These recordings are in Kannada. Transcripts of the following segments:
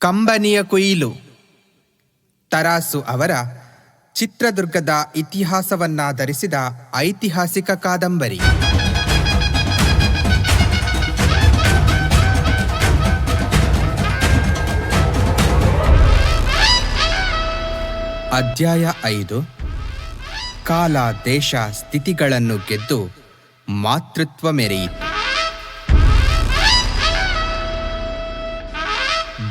ಕಂಬನಿಯ ಕೊಯಿಲು ತರಾಸು ಅವರ ಚಿತ್ರದುರ್ಗದ ಇತಿಹಾಸವನ್ನಾಧರಿಸಿದ ಐತಿಹಾಸಿಕ ಕಾದಂಬರಿ. ಅಧ್ಯಾಯ 5. ಕಾಲ ದೇಶ ಸ್ಥಿತಿಗಳನ್ನು ಗೆದ್ದು ಮಾತೃತ್ವ ಮೆರೆಯಿತು.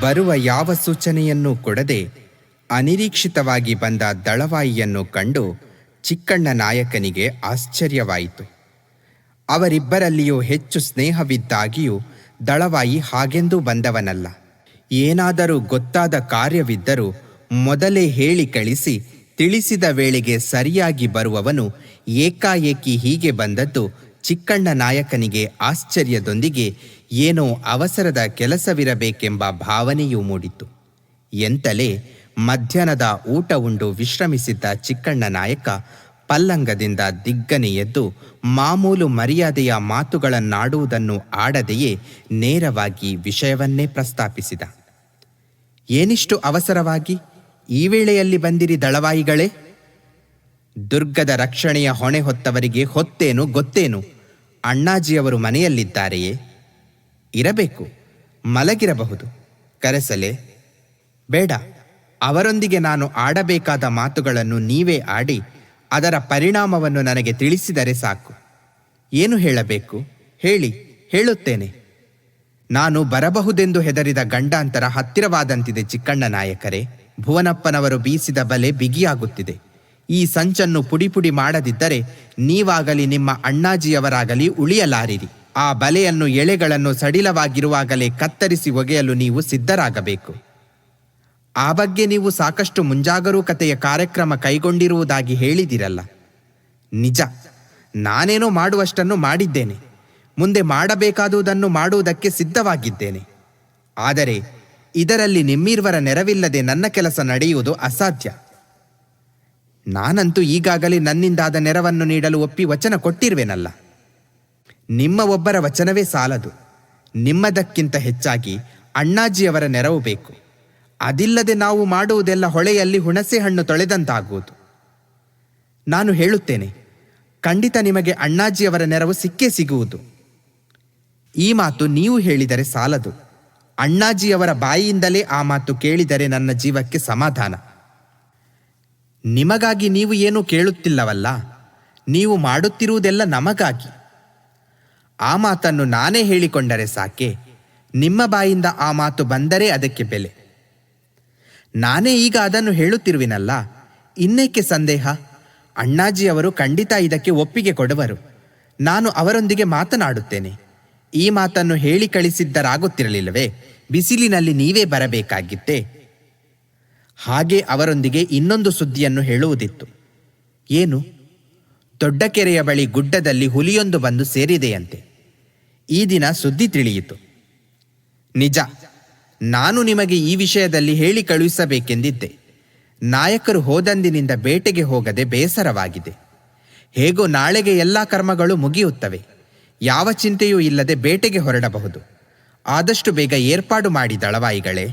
ಬರುವ ಯಾವ ಸೂಚನೆಯನ್ನೂ ಕೊಡದೆ ಅನಿರೀಕ್ಷಿತವಾಗಿ ಬಂದ ದಳವಾಯಿಯನ್ನು ಕಂಡು ಚಿಕ್ಕಣ್ಣ ನಾಯಕನಿಗೆ ಆಶ್ಚರ್ಯವಾಯಿತು. ಅವರಿಬ್ಬರಲ್ಲಿಯೂ ಹೆಚ್ಚು ಸ್ನೇಹವಿದ್ದಾಗಿಯೂ ದಳವಾಯಿ ಹಾಗೆಂದೂ ಬಂದವನಲ್ಲ. ಏನಾದರೂ ಗೊತ್ತಾದ ಕಾರ್ಯವಿದ್ದರೂ ಮೊದಲೇ ಹೇಳಿ ಕಳಿಸಿ ತಿಳಿಸಿದ ವೇಳೆಗೆ ಸರಿಯಾಗಿ ಬರುವವನು ಏಕಾಏಕಿ ಹೀಗೆ ಬಂದದ್ದು ಚಿಕ್ಕಣ್ಣ ನಾಯಕನಿಗೆ ಆಶ್ಚರ್ಯದೊಂದಿಗೆ ಏನೋ ಅವಸರದ ಕೆಲಸವಿರಬೇಕೆಂಬ ಭಾವನೆಯೂ ಮೂಡಿತು. ಎಂತಲೇ ಮಧ್ಯಾಹ್ನದ ಊಟ ಉಂಡು ವಿಶ್ರಮಿಸಿದ್ದ ಚಿಕ್ಕಣ್ಣ ನಾಯಕ ಪಲ್ಲಂಗದಿಂದ ದಿಗ್ಗನೆ ಎದ್ದು ಮಾಮೂಲು ಮರ್ಯಾದೆಯ ಮಾತುಗಳನ್ನಾಡುವುದನ್ನು ಆಡದೆಯೇ ನೇರವಾಗಿ ವಿಷಯವನ್ನೇ ಪ್ರಸ್ತಾಪಿಸಿದ. ಏನಿಷ್ಟು ಅವಸರವಾಗಿ ಈ ವೇಳೆಯಲ್ಲಿ ಬಂದಿರಿ ದಳವಾಯಿಗಳೇ? ದುರ್ಗದ ರಕ್ಷಣೆಯ ಹೊಣೆ ಹೊತ್ತವರಿಗೆ ಹೊತ್ತೇನು ಗೊತ್ತೇನು? ಅಣ್ಣಾಜಿಯವರು ಮನೆಯಲ್ಲಿದ್ದಾರೆಯೇ? ಇರಬೇಕು, ಮಲಗಿರಬಹುದು. ಕರೆಸಲೆ? ಬೇಡ, ಅವರೊಂದಿಗೆ ನಾನು ಆಡಬೇಕಾದ ಮಾತುಗಳನ್ನು ನೀವೇ ಆಡಿ ಅದರ ಪರಿಣಾಮವನ್ನು ನನಗೆ ತಿಳಿಸಿದರೆ ಸಾಕು. ಏನು ಹೇಳಬೇಕು ಹೇಳಿ, ಹೇಳುತ್ತೇನೆ. ನಾನು ಬರಬಹುದೆಂದು ಹೆದರಿದ ಗಂಡಾಂತರ ಹತ್ತಿರವಾದಂತಿದೆ ಚಿಕ್ಕಣ್ಣ ನಾಯಕರೇ. ಭುವನಪ್ಪನವರು ಬೀಸಿದ ಬಲೆ ಬಿಗಿಯಾಗುತ್ತಿದೆ. ಈ ಸಂಚನ್ನು ಪುಡಿ ಪುಡಿ ಮಾಡದಿದ್ದರೆ ನೀವಾಗಲಿ ನಿಮ್ಮ ಅಣ್ಣಾಜಿಯವರಾಗಲಿ ಉಳಿಯಲಾರಿರಿ. ಆ ಬಲೆಯನ್ನು ಎಳೆಗಳನ್ನು ಸಡಿಲವಾಗಿರುವಾಗಲೇ ಕತ್ತರಿಸಿ ಒಗೆಯಲು ನೀವು ಸಿದ್ಧರಾಗಬೇಕು. ಆ ಬಗ್ಗೆ ನೀವು ಸಾಕಷ್ಟು ಮುಂಜಾಗರೂಕತೆಯ ಕಾರ್ಯಕ್ರಮ ಕೈಗೊಂಡಿರುವುದಾಗಿ ಹೇಳಿದಿರಲ್ಲ. ನಿಜ, ನಾನೇನೋ ಮಾಡುವಷ್ಟನ್ನು ಮಾಡಿದ್ದೇನೆ. ಮುಂದೆ ಮಾಡಬೇಕಾದುದನ್ನು ಮಾಡುವುದಕ್ಕೆ ಸಿದ್ಧವಾಗಿದ್ದೇನೆ. ಆದರೆ ಇದರಲ್ಲಿ ನಿಮ್ಮಿರುವರ ನೆರವಿಲ್ಲದೆ ನನ್ನ ಕೆಲಸ ನಡೆಯುವುದು ಅಸಾಧ್ಯ. ನಾನಂತೂ ಈಗಾಗಲೇ ನನ್ನಿಂದಾದ ನೆರವನ್ನು ನೀಡಲು ಒಪ್ಪಿ ವಚನ ಕೊಟ್ಟಿರುವೆನಲ್ಲ. ನಿಮ್ಮ ಒಬ್ಬರ ವಚನವೇ ಸಾಲದು. ನಿಮ್ಮದಕ್ಕಿಂತ ಹೆಚ್ಚಾಗಿ ಅಣ್ಣಾಜಿಯವರ ನೆರವು ಬೇಕು. ಅದಿಲ್ಲದೆ ನಾವು ಮಾಡುವುದೆಲ್ಲ ಹೊಳೆಯಲ್ಲಿ ಹುಣಸೆ ಹಣ್ಣು ತೊಳೆದಂತಾಗುವುದು. ನಾನು ಹೇಳುತ್ತೇನೆ, ಖಂಡಿತ ನಿಮಗೆ ಅಣ್ಣಾಜಿಯವರ ನೆರವು ಸಿಕ್ಕೇ ಸಿಗುವುದು. ಈ ಮಾತು ನೀವು ಹೇಳಿದರೆ ಸಾಲದು. ಅಣ್ಣಾಜಿಯವರ ಬಾಯಿಯಿಂದಲೇ ಆ ಮಾತು ಕೇಳಿದರೆ ನನ್ನ ಜೀವಕ್ಕೆ ಸಮಾಧಾನ. ನಿಮಗಾಗಿ ನೀವು ಏನೂ ಕೇಳುತ್ತಿಲ್ಲವಲ್ಲ, ನೀವು ಮಾಡುತ್ತಿರುವುದೆಲ್ಲ ನಮಗಾಗಿ. ಆ ಮಾತನ್ನು ನಾನೇ ಹೇಳಿಕೊಂಡರೆ ಸಾಕೆ. ನಿಮ್ಮ ಬಾಯಿಂದ ಆ ಮಾತು ಬಂದರೆ ಅದಕ್ಕೆ ಬೆಲೆ. ನಾನೇ ಈಗ ಅದನ್ನು ಹೇಳುತ್ತಿರುವಿನಲ್ಲ, ಇನ್ನೇಕೆ ಸಂದೇಹ? ಅಣ್ಣಾಜಿಯವರು ಖಂಡಿತ ಇದಕ್ಕೆ ಒಪ್ಪಿಗೆ ಕೊಡುವರು. ನಾನು ಅವರೊಂದಿಗೆ ಮಾತನಾಡುತ್ತೇನೆ. ಈ ಮಾತನ್ನು ಹೇಳಿ ಕಳಿಸಿದ್ದರಾಗುತ್ತಿರಲಿಲ್ಲವೇ? ಬಿಸಿಲಿನಲ್ಲಿ ನೀವೇ ಬರಬೇಕಾಗಿತ್ತೇ? ಹಾಗೆ ಅವರೊಂದಿಗೆ ಇನ್ನೊಂದು ಸುದ್ದಿಯನ್ನು ಹೇಳುವುದಿತ್ತು. ಏನು? ದೊಡ್ಡ ಕೆರೆಯ ಬಳಿ ಗುಡ್ಡದಲ್ಲಿ ಹುಲಿಯೊಂದು ಬಂದು ಸೇರಿದೆಯಂತೆ. ಈ ದಿನ ಸುದ್ದಿ ತಿಳಿಯಿತು. ನಿಜ, ನಾನು ನಿಮಗೆ ಈ ವಿಷಯದಲ್ಲಿ ಹೇಳಿ ಕಳುಹಿಸಬೇಕೆಂದಿದ್ದೆ. ನಾಯಕರು ಹೋದಂದಿನಿಂದ ಬೇಟೆಗೆ ಹೋಗದೆ ಬೇಸರವಾಗಿದೆ. ಹೇಗೋ ನಾಳೆಗೆ ಎಲ್ಲ ಕರ್ಮಗಳು ಮುಗಿಯುತ್ತವೆ. ಯಾವ ಚಿಂತೆಯೂ ಇಲ್ಲದೆ ಬೇಟೆಗೆ ಹೊರಡಬಹುದು. ಆದಷ್ಟು ಬೇಗ ಏರ್ಪಾಡು ಮಾಡಿ ದಳವಾಯಿಗಳೇ.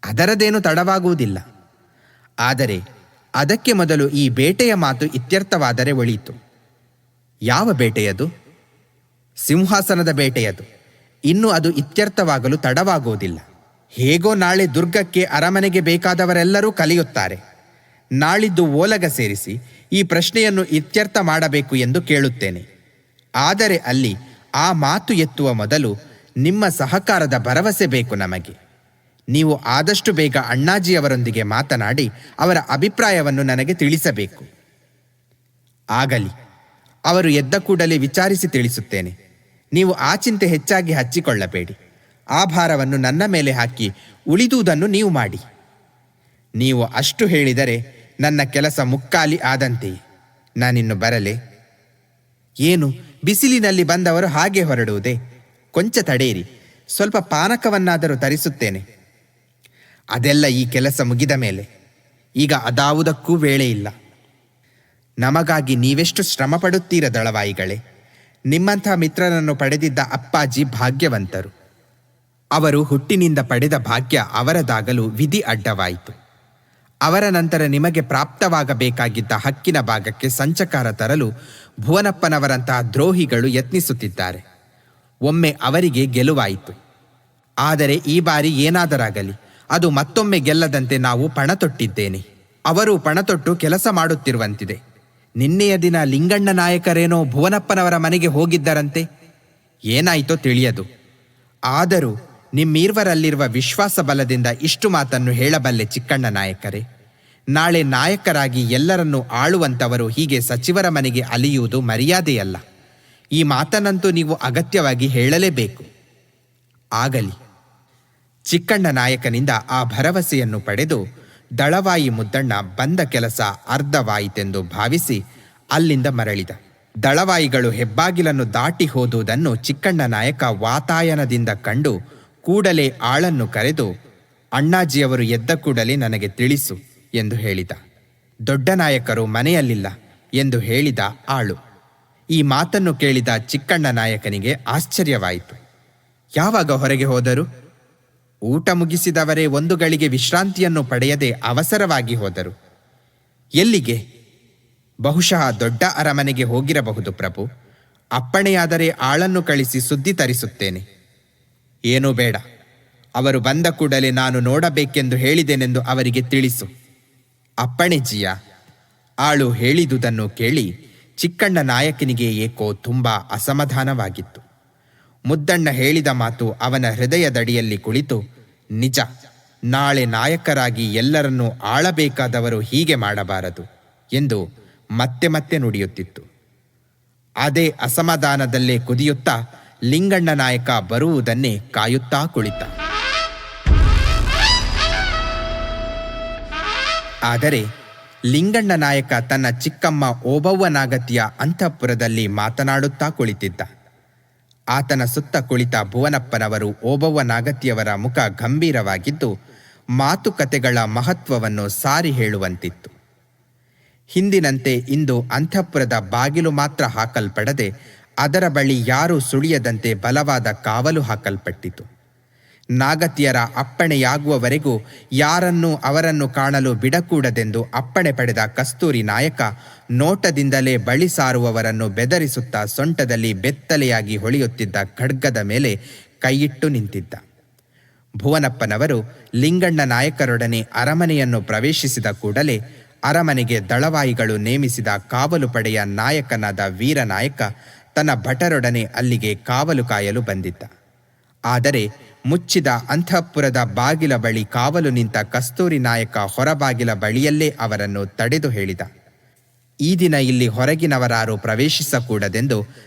ಅದರದೇನು ತಡವಾಗುವುದಿಲ್ಲ. ಆದರೆ ಅದಕ್ಕೆ ಮೊದಲು ಈ ಬೇಟೆಯ ಮಾತು ಇತ್ಯರ್ಥವಾದರೆ ಒಳಿತು. ಯಾವ ಬೇಟೆಯದು? ಸಿಂಹಾಸನದ ಬೇಟೆಯದು. ಇನ್ನು ಅದು ಇತ್ಯರ್ಥವಾಗಲು ತಡವಾಗುವುದಿಲ್ಲ. ಹೇಗೋ ನಾಳೆ ದುರ್ಗಕ್ಕೆ ಅರಮನೆಗೆ ಬೇಕಾದವರೆಲ್ಲರೂ ಕಲಿಯುತ್ತಾರೆ. ನಾಳಿದ್ದು ಓಲಗ ಸೇರಿಸಿ ಈ ಪ್ರಶ್ನೆಯನ್ನು ಇತ್ಯರ್ಥ ಮಾಡಬೇಕು ಎಂದು ಕೇಳುತ್ತೇನೆ. ಆದರೆ ಅಲ್ಲಿ ಆ ಮಾತು ಎತ್ತುವ ಮೊದಲು ನಿಮ್ಮ ಸಹಕಾರದ ಭರವಸೆ ಬೇಕು ನಮಗೆ. ನೀವು ಆದಷ್ಟು ಬೇಗ ಅಣ್ಣಾಜಿಯವರೊಂದಿಗೆ ಮಾತನಾಡಿ ಅವರ ಅಭಿಪ್ರಾಯವನ್ನು ನನಗೆ ತಿಳಿಸಬೇಕು. ಆಗಲಿ, ಅವರು ಎದ್ದ ಕೂಡಲೇ ವಿಚಾರಿಸಿ ತಿಳಿಸುತ್ತೇನೆ. ನೀವು ಆ ಚಿಂತೆ ಹೆಚ್ಚಾಗಿ ಹಚ್ಚಿಕೊಳ್ಳಬೇಡಿ. ಆ ಭಾರವನ್ನು ನನ್ನ ಮೇಲೆ ಹಾಕಿ ಉಳಿದುದನ್ನು ನೀವು ಮಾಡಿ. ನೀವು ಅಷ್ಟು ಹೇಳಿದರೆ ನನ್ನ ಕೆಲಸ ಮುಕ್ಕಾಲಿ ಆದಂತೆಯೇ. ನಾನಿನ್ನು ಬರಲೇ? ಏನು, ಬಿಸಿಲಿನಲ್ಲಿ ಬಂದವರು ಹಾಗೆ ಹೊರಡುವುದೇ? ಕೊಂಚ ತಡೆಯಿರಿ, ಸ್ವಲ್ಪ ಪಾನಕವನ್ನಾದರೂ ತರಿಸುತ್ತೇನೆ. ಅದೆಲ್ಲ ಈ ಕೆಲಸ ಮುಗಿದ ಮೇಲೆ. ಈಗ ಅದಾವುದಕ್ಕೂ ವೇಳೆ ಇಲ್ಲ. ನಮಗಾಗಿ ನೀವೆಷ್ಟು ಶ್ರಮ ಪಡುತ್ತೀರ ದಳವಾಯಿಗಳೇ. ನಿಮ್ಮಂಥ ಮಿತ್ರರನ್ನು ಪಡೆದಿದ್ದ ಅಪ್ಪಾಜಿ ಭಾಗ್ಯವಂತರು. ಅವರು ಹುಟ್ಟಿನಿಂದ ಪಡೆದ ಭಾಗ್ಯ ಅವರದಾಗಲು ವಿಧಿ ಅಡ್ಡವಾಯಿತು. ಅವರ ನಂತರ ನಿಮಗೆ ಪ್ರಾಪ್ತವಾಗಬೇಕಾಗಿದ್ದ ಹಕ್ಕಿನ ಭಾಗಕ್ಕೆ ಸಂಚಕಾರ ತರಲು ಭುವನಪ್ಪನವರಂತಹ ದ್ರೋಹಿಗಳು ಯತ್ನಿಸುತ್ತಿದ್ದಾರೆ. ಒಮ್ಮೆ ಅವರಿಗೆ ಗೆಲುವಾಯಿತು. ಆದರೆ ಈ ಬಾರಿ ಏನಾದರಾಗಲಿ ಅದು ಮತ್ತೊಮ್ಮೆ ಗೆಲ್ಲದಂತೆ ನಾವು ಪಣ ತೊಟ್ಟಿದ್ದೇನೆ. ಅವರು ಪಣತೊಟ್ಟು ಕೆಲಸ ಮಾಡುತ್ತಿರುವಂತಿದೆ. ನಿನ್ನೆಯ ದಿನ ಲಿಂಗಣ್ಣ ನಾಯಕರೇನೋ ಭುವನಪ್ಪನವರ ಮನೆಗೆ ಹೋಗಿದ್ದರಂತೆ. ಏನಾಯಿತೋ ತಿಳಿಯದು. ಆದರೂ ನಿಮ್ಮೀರ್ವರಲ್ಲಿರುವ ವಿಶ್ವಾಸ ಬಲದಿಂದ ಇಷ್ಟು ಮಾತನ್ನು ಹೇಳಬಲ್ಲೆ ಚಿಕ್ಕಣ್ಣ ನಾಯಕರೇ. ನಾಳೆ ನಾಯಕರಾಗಿ ಎಲ್ಲರನ್ನೂ ಆಳುವಂಥವರು ಹೀಗೆ ಸಚಿವರ ಮನೆಗೆ ಅಲಿಯುವುದು ಮರ್ಯಾದೆಯಲ್ಲ. ಈ ಮಾತನ್ನಂತೂ ನೀವು ಅಗತ್ಯವಾಗಿ ಹೇಳಲೇಬೇಕು. ಆಗಲಿ. ಚಿಕ್ಕಣ್ಣ ನಾಯಕನಿಂದ ಆ ಭರವಸೆಯನ್ನು ಪಡೆದು ದಳವಾಯಿ ಮುದ್ದಣ್ಣ ಬಂದ ಕೆಲಸ ಅರ್ಧವಾಯಿತೆಂದು ಭಾವಿಸಿ ಅಲ್ಲಿಂದ ಮರಳಿದ. ದಳವಾಯಿಗಳು ಹೆಬ್ಬಾಗಿಲನ್ನು ದಾಟಿ ಹೋದುದನ್ನು ಚಿಕ್ಕಣ್ಣ ನಾಯಕ ವಾತಾಯನದಿಂದ ಕಂಡು ಕೂಡಲೇ ಆಳನ್ನು ಕರೆದು, ಅಣ್ಣಾಜಿಯವರು ಎದ್ದ ಕೂಡಲೇ ನನಗೆ ತಿಳಿಸು ಎಂದು ಹೇಳಿದ. ದೊಡ್ಡ ನಾಯಕರು ಮನೆಯಲ್ಲಿಲ್ಲ ಎಂದು ಹೇಳಿದ ಆಳು. ಈ ಮಾತನ್ನು ಕೇಳಿದ ಚಿಕ್ಕಣ್ಣ ನಾಯಕನಿಗೆ ಆಶ್ಚರ್ಯವಾಯಿತು. ಯಾವಾಗ ಹೊರಗೆ ಹೋದರು? ಊಟ ಮುಗಿಸಿದವರೇ ಒಂದು ಗಳಿಗೆ ವಿಶ್ರಾಂತಿಯನ್ನು ಪಡೆಯದೆ ಅವಸರವಾಗಿ ಹೋದರು. ಎಲ್ಲಿಗೆ? ಬಹುಶಃ ದೊಡ್ಡ ಅರಮನೆಗೆ ಹೋಗಿರಬಹುದು ಪ್ರಭು. ಅಪ್ಪಣೆಯಾದರೆ ಆಳನ್ನು ಕಳಿಸಿ ಸುದ್ದಿ ತರಿಸುತ್ತೇನೆ. ಏನೂ ಬೇಡ. ಅವರು ಬಂದ ಕೂಡಲೇ ನಾನು ನೋಡಬೇಕೆಂದು ಹೇಳಿದೆನೆಂದು ಅವರಿಗೆ ತಿಳಿಸು. ಅಪ್ಪಣೆ ಜಿಯ. ಆಳು ಹೇಳಿದುದನ್ನು ಕೇಳಿ ಚಿಕ್ಕಣ್ಣ ನಾಯಕನಿಗೆ ಏಕೋ ತುಂಬ ಅಸಮಾಧಾನವಾಗಿತ್ತು. ಮುದ್ದಣ್ಣ ಹೇಳಿದ ಮಾತು ಅವನ ಹೃದಯದಡಿಯಲ್ಲಿ ಕುಳಿತು, ನಿಜ, ನಾಳೆ ನಾಯಕರಾಗಿ ಎಲ್ಲರನ್ನೂ ಆಳಬೇಕಾದವರು ಹೀಗೆ ಮಾಡಬಾರದು ಎಂದು ಮತ್ತೆ ಮತ್ತೆ ನುಡಿಯುತ್ತಿತ್ತು. ಅದೇ ಅಸಮಾಧಾನದಲ್ಲೇ ಕುದಿಯುತ್ತಾ ಲಿಂಗಣ್ಣ ನಾಯಕ ಬರುವುದನ್ನೇ ಕಾಯುತ್ತಾ ಕುಳಿತ. ಆದರೆ ಲಿಂಗಣ್ಣ ನಾಯಕ ತನ್ನ ಚಿಕ್ಕಮ್ಮ ಓಬವ್ವನಾಗತಿಯ ಅಂತಃಪುರದಲ್ಲಿ ಮಾತನಾಡುತ್ತಾ ಕುಳಿತಿದ್ದ. ಆತನ ಸುತ್ತ ಕುಳಿತ ಭುವನಪ್ಪನವರು ಓಬವ್ವನಾಗತಿಯವರ ಮುಖ ಗಂಭೀರವಾಗಿದ್ದು ಮಾತುಕತೆಗಳ ಮಹತ್ವವನ್ನು ಸಾರಿ ಹೇಳುವಂತಿತ್ತು. ಹಿಂದಿನಂತೆ ಇಂದು ಅಂತಃಪುರದ ಬಾಗಿಲು ಮಾತ್ರ ಹಾಕಲ್ಪಡದೆ ಅದರ ಬಳಿ ಯಾರೂ ಸುಳಿಯದಂತೆ ಬಲವಾದ ಕಾವಲು ಹಾಕಲ್ಪಟ್ಟಿತು. ನಾಗತಿಯರ ಅಪ್ಪಣೆಯಾಗುವವರೆಗೂ ಯಾರನ್ನೂ ಅವರನ್ನು ಕಾಣಲು ಬಿಡಕೂಡದೆಂದು ಅಪ್ಪಣೆ ಪಡೆದ ಕಸ್ತೂರಿ ನಾಯಕ ನೋಟದಿಂದಲೇ ಬಳಿ ಸಾರುವವರನ್ನು ಬೆದರಿಸುತ್ತಾ ಸೊಂಟದಲ್ಲಿ ಬೆತ್ತಲೆಯಾಗಿ ಹೊಳೆಯುತ್ತಿದ್ದ ಖಡ್ಗದ ಮೇಲೆ ಕೈಯಿಟ್ಟು ನಿಂತಿದ್ದ. ಭುವನಪ್ಪನವರು ಲಿಂಗಣ್ಣ ನಾಯಕರೊಡನೆ ಅರಮನೆಯನ್ನು ಪ್ರವೇಶಿಸಿದ ಕೂಡಲೇ ಅರಮನೆಗೆ ದಳವಾಯಿಗಳು ನೇಮಿಸಿದ ಕಾವಲು ಪಡೆಯ ನಾಯಕನಾದ ವೀರನಾಯಕ ತನ್ನ ಭಟರೊಡನೆ ಅಲ್ಲಿಗೆ ಕಾವಲು ಕಾಯಲು ಬಂದಿದ್ದ. ಆದರೆ ಮುಚ್ಚಿದ ಅಂತಃಪುರದ ಬಾಗಿಲ ಬಳಿ ಕಾವಲು ನಿಂತ ಕಸ್ತೂರಿ ನಾಯಕ ಹೊರಬಾಗಿಲ ಬಳಿಯಲ್ಲೇ ಅವರನ್ನು ತಡೆದು ಹೇಳಿದ, ಈ ದಿನ ಇಲ್ಲಿ ಹೊರಗಿನವರಾರು ಪ್ರವೇಶಿಸಕೂಡದೆಂದು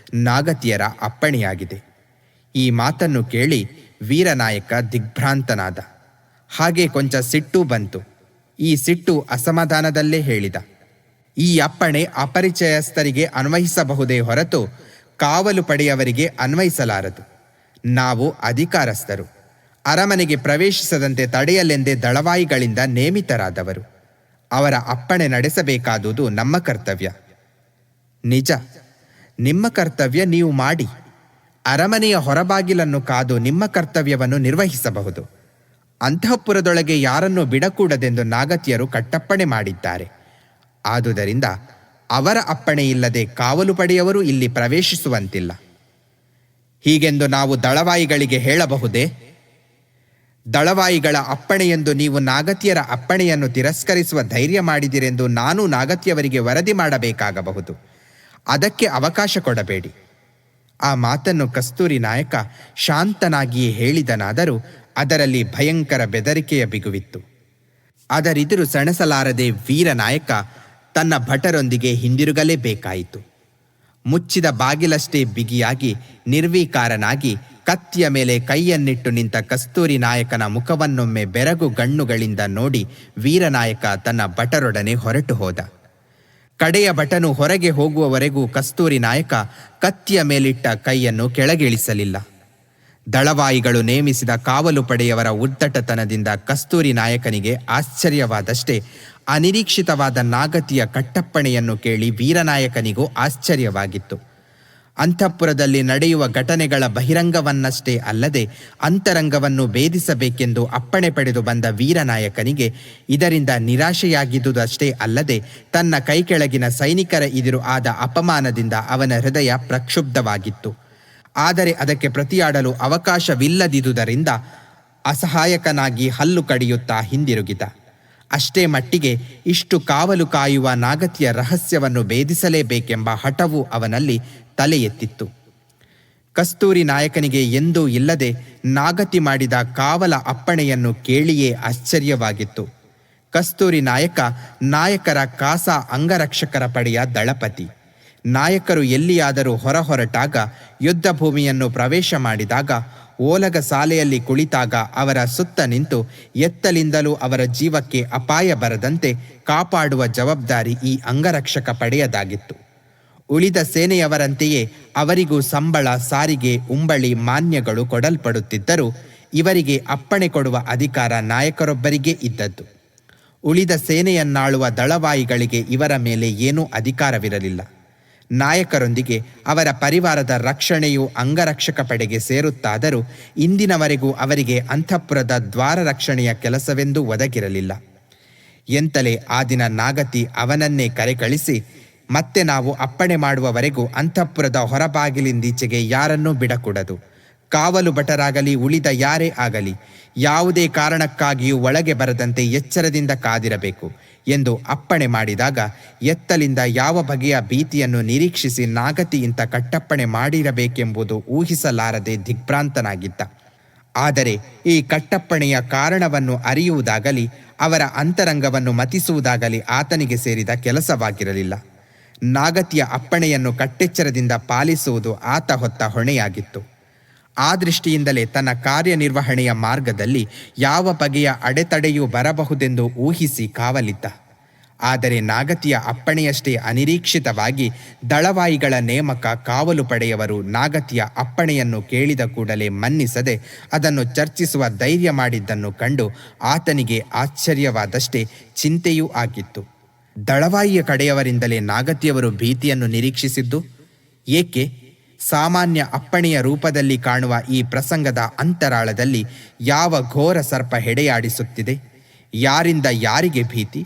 ನಾಗತಿಯರ ಅಪ್ಪಣೆಯಾಗಿದೆ. ಈ ಮಾತನ್ನು ಕೇಳಿ ವೀರನಾಯಕ ದಿಗ್ಭ್ರಾಂತನಾದ. ಹಾಗೆ ಕೊಂಚ ಸಿಟ್ಟೂ ಬಂತು. ಈ ಸಿಟ್ಟು ಅಸಮಾಧಾನದಲ್ಲೇ ಹೇಳಿದ, ಈ ಅಪ್ಪಣೆ ಅಪರಿಚಯಸ್ಥರಿಗೆ ಅನ್ವಯಿಸಬಹುದೇ ಹೊರತು ಕಾವಲು ಪಡೆಯವರಿಗೆ ಅನ್ವಯಿಸಲಾರದು. ನಾವು ಅಧಿಕಾರಸ್ಥರು, ಅರಮನೆಗೆ ಪ್ರವೇಶಿಸದಂತೆ ತಡೆಯಲೆಂದೇ ದಳವಾಯಿಗಳಿಂದ ನೇಮಿತರಾದವರು. ಅವರ ಅಪ್ಪಣೆ ನಡೆಸಬೇಕಾದುದು ನಮ್ಮ ಕರ್ತವ್ಯ. ನಿಜ, ನಿಮ್ಮ ಕರ್ತವ್ಯ ನೀವು ಮಾಡಿ. ಅರಮನೆಯ ಹೊರಬಾಗಿಲನ್ನು ಕಾದು ನಿಮ್ಮ ಕರ್ತವ್ಯವನ್ನು ನಿರ್ವಹಿಸಬಹುದು. ಅಂತಃಪುರದೊಳಗೆ ಯಾರನ್ನೂ ಬಿಡಕೂಡದೆಂದು ನಾಗತಿಯರು ಕಟ್ಟಪ್ಪಣೆ ಮಾಡಿದ್ದಾರೆ. ಆದುದರಿಂದ ಅವರ ಅಪ್ಪಣೆ ಇಲ್ಲದೆ ಕಾವಲು ಪಡೆಯವರು ಇಲ್ಲಿ ಪ್ರವೇಶಿಸುವಂತಿಲ್ಲ. ಹೀಗೆಂದು ನಾವು ದಳವಾಯಿಗಳಿಗೆ ಹೇಳಬಹುದೇ? ದಳವಾಯಿಗಳ ಅಪ್ಪಣೆಯೆಂದು ನೀವು ನಾಗತಿಯರ ಅಪ್ಪಣೆಯನ್ನು ತಿರಸ್ಕರಿಸುವ ಧೈರ್ಯ ಮಾಡಿದಿರೆಂದು ನಾನು ನಾಗತಿಯವರಿಗೆ ವರದಿ ಮಾಡಬೇಕಾಗಬಹುದು. ಅದಕ್ಕೆ ಅವಕಾಶ ಕೊಡಬೇಡಿ. ಆ ಮಾತನ್ನು ಕಸ್ತೂರಿ ನಾಯಕ ಶಾಂತನಾಗಿಯೇ ಹೇಳಿದನಾದರೂ ಅದರಲ್ಲಿ ಭಯಂಕರ ಬೆದರಿಕೆಯ ಬಿಗುವಿತ್ತು. ಅದರಿದುರು ಸೆಣಸಲಾರದೆ ವೀರನಾಯಕ ತನ್ನ ಭಟರೊಂದಿಗೆ ಹಿಂದಿರುಗಲೇಬೇಕಾಯಿತು. ಮುಚ್ಚಿದ ಬಾಗಿಲಷ್ಟೇ ಬಿಗಿಯಾಗಿ ನಿರ್ವೀಕಾರನಾಗಿ ಕತ್ತಿಯ ಮೇಲೆ ಕೈಯನ್ನಿಟ್ಟು ನಿಂತ ಕಸ್ತೂರಿ ನಾಯಕನ ಮುಖವನ್ನೊಮ್ಮೆ ಬೆರಗು ಗಣ್ಣುಗಳಿಂದ ನೋಡಿ ವೀರನಾಯಕ ತನ್ನ ಭಟರೊಡನೆ ಹೊರಟು ಹೋದ. ಕಡೆಯ ಭಟನು ಹೊರಗೆ ಹೋಗುವವರೆಗೂ ಕಸ್ತೂರಿ ನಾಯಕ ಕತ್ತಿಯ ಮೇಲಿಟ್ಟ ಕೈಯನ್ನು ಕೆಳಗಿಳಿಸಲಿಲ್ಲ. ದಳವಾಯಿಗಳು ನೇಮಿಸಿದ ಕಾವಲು ಪಡೆಯವರ ಉದ್ದಟತನದಿಂದ ಕಸ್ತೂರಿ ನಾಯಕನಿಗೆ ಆಶ್ಚರ್ಯವಾದಷ್ಟೇ ಅನಿರೀಕ್ಷಿತವಾದ ನಾಗತಿಯ ಕಟ್ಟಪ್ಪಣೆಯನ್ನು ಕೇಳಿ ವೀರನಾಯಕನಿಗೂ ಆಶ್ಚರ್ಯವಾಗಿತ್ತು. ಅಂತಃಪುರದಲ್ಲಿ ನಡೆಯುವ ಘಟನೆಗಳ ಬಹಿರಂಗವನ್ನಷ್ಟೇ ಅಲ್ಲದೆ ಅಂತರಂಗವನ್ನು ಭೇದಿಸಬೇಕೆಂದು ಅಪ್ಪಣೆ ಪಡೆದು ಬಂದ ವೀರನಾಯಕನಿಗೆ ಇದರಿಂದ ನಿರಾಶೆಯಾಗಿದ್ದುದಷ್ಟೇ ಅಲ್ಲದೆ ತನ್ನ ಕೈಕೆಳಗಿನ ಸೈನಿಕರ ಎದುರು ಆದ ಅಪಮಾನದಿಂದ ಅವನ ಹೃದಯ ಪ್ರಕ್ಷುಬ್ಧವಾಗಿತ್ತು. ಆದರೆ ಅದಕ್ಕೆ ಪ್ರತಿಯಾಡಲು ಅವಕಾಶವಿಲ್ಲದಿದ್ದುದರಿಂದ ಅಸಹಾಯಕನಾಗಿ ಹಲ್ಲು ಕಡಿಯುತ್ತಾ ಹಿಂದಿರುಗಿದ. ಅಷ್ಟೇ ಮಟ್ಟಿಗೆ ಇಷ್ಟು ಕಾವಲು ಕಾಯುವ ನಾಗತಿಯ ರಹಸ್ಯವನ್ನು ಭೇದಿಸಲೇಬೇಕೆಂಬ ಹಠವು ಅವನಲ್ಲಿ ತಲೆ ಎತ್ತಿತ್ತು. ಕಸ್ತೂರಿ ನಾಯಕನಿಗೆ ಎಂದೂ ಇಲ್ಲದೆ ನಾಗತಿ ಮಾಡಿದ ಕಾವಲ ಅಪ್ಪಣೆಯನ್ನು ಕೇಳಿಯೇ ಆಶ್ಚರ್ಯವಾಗಿತ್ತು. ಕಸ್ತೂರಿ ನಾಯಕರ ಕಾಸಾ ಅಂಗರಕ್ಷಕರ ಪಡೆಯ ದಳಪತಿ. ನಾಯಕರು ಎಲ್ಲಿಯಾದರೂ ಹೊರಟಾಗ, ಯುದ್ಧ ಭೂಮಿಯನ್ನು ಪ್ರವೇಶ ಮಾಡಿದಾಗ, ಓಲಗ ಸಾಲೆಯಲ್ಲಿ ಕುಳಿತಾಗ ಅವರ ಸುತ್ತ ನಿಂತು ಎತ್ತಲಿಂದಲೂ ಅವರ ಜೀವಕ್ಕೆ ಅಪಾಯ ಬರದಂತೆ ಕಾಪಾಡುವ ಜವಾಬ್ದಾರಿ ಈ ಅಂಗರಕ್ಷಕ ಪಡೆಯದಾಗಿತ್ತು. ಉಳಿದ ಸೇನೆಯವರಂತೆಯೇ ಅವರಿಗೂ ಸಂಬಳ, ಸಾರಿಗೆ, ಉಂಬಳಿ, ಮಾನ್ಯಗಳು ಕೊಡಲ್ಪಡುತ್ತಿದ್ದರೂ ಇವರಿಗೆ ಅಪ್ಪಣೆ ಕೊಡುವ ಅಧಿಕಾರ ನಾಯಕರೊಬ್ಬರಿಗೇ ಇದ್ದದ್ದು. ಉಳಿದ ಸೇನೆಯನ್ನಾಳುವ ದಳವಾಯಿಗಳಿಗೆ ಇವರ ಮೇಲೆ ಏನೂ ಅಧಿಕಾರವಿರಲಿಲ್ಲ. ನಾಯಕರೊಂದಿಗೆ ಅವರ ಪರಿವಾರದ ರಕ್ಷಣೆಯು ಅಂಗರಕ್ಷಕ ಪಡೆಗೆ ಸೇರುತ್ತಾದರೂ ಇಂದಿನವರೆಗೂ ಅವರಿಗೆ ಅಂತಃಪುರದ ದ್ವಾರ ರಕ್ಷಣೆಯ ಕೆಲಸವೆಂದೂ ಒದಗಿರಲಿಲ್ಲ. ಎಂತಲೇ ಆ ದಿನ ನಾಗತಿ ಅವನನ್ನೇ ಕರೆಕಳಿಸಿ, ಮತ್ತೆ ನಾವು ಅಪ್ಪಣೆ ಮಾಡುವವರೆಗೂ ಅಂತಃಪುರದ ಹೊರಬಾಗಿಲಿಂದೀಚೆಗೆ ಯಾರನ್ನೂ ಬಿಡಕೂಡದು. ಕಾವಲು ಭಟರಾಗಲಿ ಉಳಿದ ಯಾರೇ ಆಗಲಿ ಯಾವುದೇ ಕಾರಣಕ್ಕಾಗಿಯೂ ಒಳಗೆ ಬರದಂತೆ ಎಚ್ಚರದಿಂದ ಕಾದಿರಬೇಕು ಎಂದು ಅಪ್ಪಣೆ ಮಾಡಿದಾಗ ಎತ್ತಲಿಂದ ಯಾವ ಬಗೆಯ ಭೀತಿಯನ್ನು ನಿರೀಕ್ಷಿಸಿ ನಾಗತಿ ಇಂಥ ಕಟ್ಟಪ್ಪಣೆ ಮಾಡಿರಬೇಕೆಂಬುದು ಊಹಿಸಲಾರದೆ ದಿಗ್ಭ್ರಾಂತನಾಗಿದ್ದ. ಆದರೆ ಈ ಕಟ್ಟಪ್ಪಣೆಯ ಕಾರಣವನ್ನು ಅರಿಯುವುದಾಗಲಿ ಅವರ ಅಂತರಂಗವನ್ನು ಮತಿಸುವುದಾಗಲಿ ಆತನಿಗೆ ಸೇರಿದ ಕೆಲಸವಾಗಿರಲಿಲ್ಲ. ನಾಗತಿಯ ಅಪ್ಪಣೆಯನ್ನು ಕಟ್ಟೆಚ್ಚರದಿಂದ ಪಾಲಿಸುವುದು ಆತ ಹೊತ್ತ ಹೊಣೆಯಾಗಿತ್ತು. ಆ ದೃಷ್ಟಿಯಿಂದಲೇ ತನ್ನ ಕಾರ್ಯನಿರ್ವಹಣೆಯ ಮಾರ್ಗದಲ್ಲಿ ಯಾವ ಬಗೆಯ ಅಡೆತಡೆಯೂ ಬರಬಹುದೆಂದು ಊಹಿಸಿ ಕಾವಲಿದ್ದ. ಆದರೆ ನಾಗತಿಯ ಅಪ್ಪಣೆಯಷ್ಟೇ ಅನಿರೀಕ್ಷಿತವಾಗಿ ದಳವಾಯಿಗಳ ನೇಮಕ ಕಾವಲು ಪಡೆಯವರು ನಾಗತಿಯ ಅಪ್ಪಣೆಯನ್ನು ಕೇಳಿದ ಕೂಡಲೇ ಮನ್ನಿಸದೆ ಅದನ್ನು ಚರ್ಚಿಸುವ ಧೈರ್ಯ ಮಾಡಿದ್ದನ್ನು ಕಂಡು ಆತನಿಗೆ ಆಶ್ಚರ್ಯವಾದಷ್ಟೇ ಚಿಂತೆಯೂ ಆಗಿತ್ತು. ದಳವಾಯಿಯ ಕಡೆಯವರಿಂದಲೇ ನಾಗತಿಯವರು ಭೀತಿಯನ್ನು ನಿರೀಕ್ಷಿಸಿದ್ದು ಏಕೆ? ಸಾಮಾನ್ಯ ಅಪ್ಪಣೆಯ ರೂಪದಲ್ಲಿ ಕಾಣುವ ಈ ಪ್ರಸಂಗದ ಅಂತರಾಳದಲ್ಲಿ ಯಾವ ಘೋರ ಸರ್ಪ ಹೆಡೆಯಾಡಿಸುತ್ತಿದೆ? ಯಾರಿಂದ ಯಾರಿಗೆ ಭೀತಿ?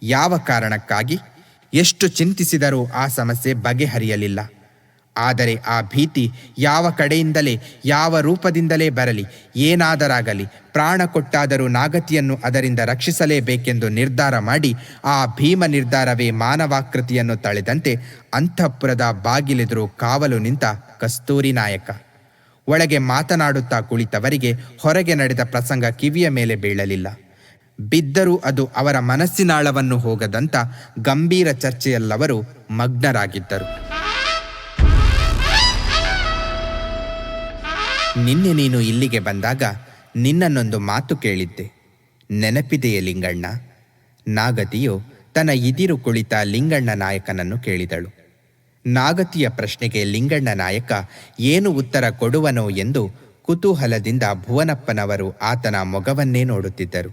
ಯಾವ ಕಾರಣಕ್ಕಾಗಿ? ಎಷ್ಟು ಚಿಂತಿಸಿದರೂ ಆ ಸಮಸ್ಯೆ ಬಗೆಹರಿಯಲಿಲ್ಲ. ಆದರೆ ಆ ಭೀತಿ ಯಾವ ಕಡೆಯಿಂದಲೇ ಯಾವ ರೂಪದಿಂದಲೇ ಬರಲಿ, ಏನಾದರಾಗಲಿ ಪ್ರಾಣ ಕೊಟ್ಟಾದರೂ ನಾಗತಿಯನ್ನು ಅದರಿಂದ ರಕ್ಷಿಸಲೇಬೇಕೆಂದು ನಿರ್ಧಾರ ಮಾಡಿ ಆ ಭೀಮ ನಿರ್ಧಾರವೇ ಮಾನವಾಕೃತಿಯನ್ನು ತಳೆದಂತೆ ಅಂತಃಪುರದ ಬಾಗಿಲೆದುರು ಕಾವಲು ನಿಂತ ಕಸ್ತೂರಿ ನಾಯಕ. ಒಳಗೆ ಮಾತನಾಡುತ್ತಾ ಕುಳಿತವರಿಗೆ ಹೊರಗೆ ನಡೆದ ಪ್ರಸಂಗ ಕಿವಿಯ ಮೇಲೆ ಬೀಳಲಿಲ್ಲ. ಬಿದ್ದರೂ ಅದು ಅವರ ಮನಸ್ಸಿನಾಳವನ್ನು ಹೋಗದಂತ ಗಂಭೀರ ಚರ್ಚೆಯಲ್ಲವರು ಮಗ್ನರಾಗಿದ್ದರು. ನಿನ್ನೆ ನೀನು ಇಲ್ಲಿಗೆ ಬಂದಾಗ ನಿನ್ನನ್ನೊಂದು ಮಾತು ಕೇಳಿದ್ದೆ, ನೆನಪಿದೆಯೇ ಲಿಂಗಣ್ಣ? ನಾಗತಿಯು ತನ್ನ ಇದಿರು ಕುಳಿತ ಲಿಂಗಣ್ಣ ನಾಯಕನನ್ನು ಕೇಳಿದಳು. ನಾಗತಿಯ ಪ್ರಶ್ನೆಗೆ ಲಿಂಗಣ್ಣ ನಾಯಕ ಏನು ಉತ್ತರ ಕೊಡುವನೋ ಎಂದು ಕುತೂಹಲದಿಂದ ಭುವನಪ್ಪನವರು ಆತನ ಮೊಗವನ್ನೇ ನೋಡುತ್ತಿದ್ದರು.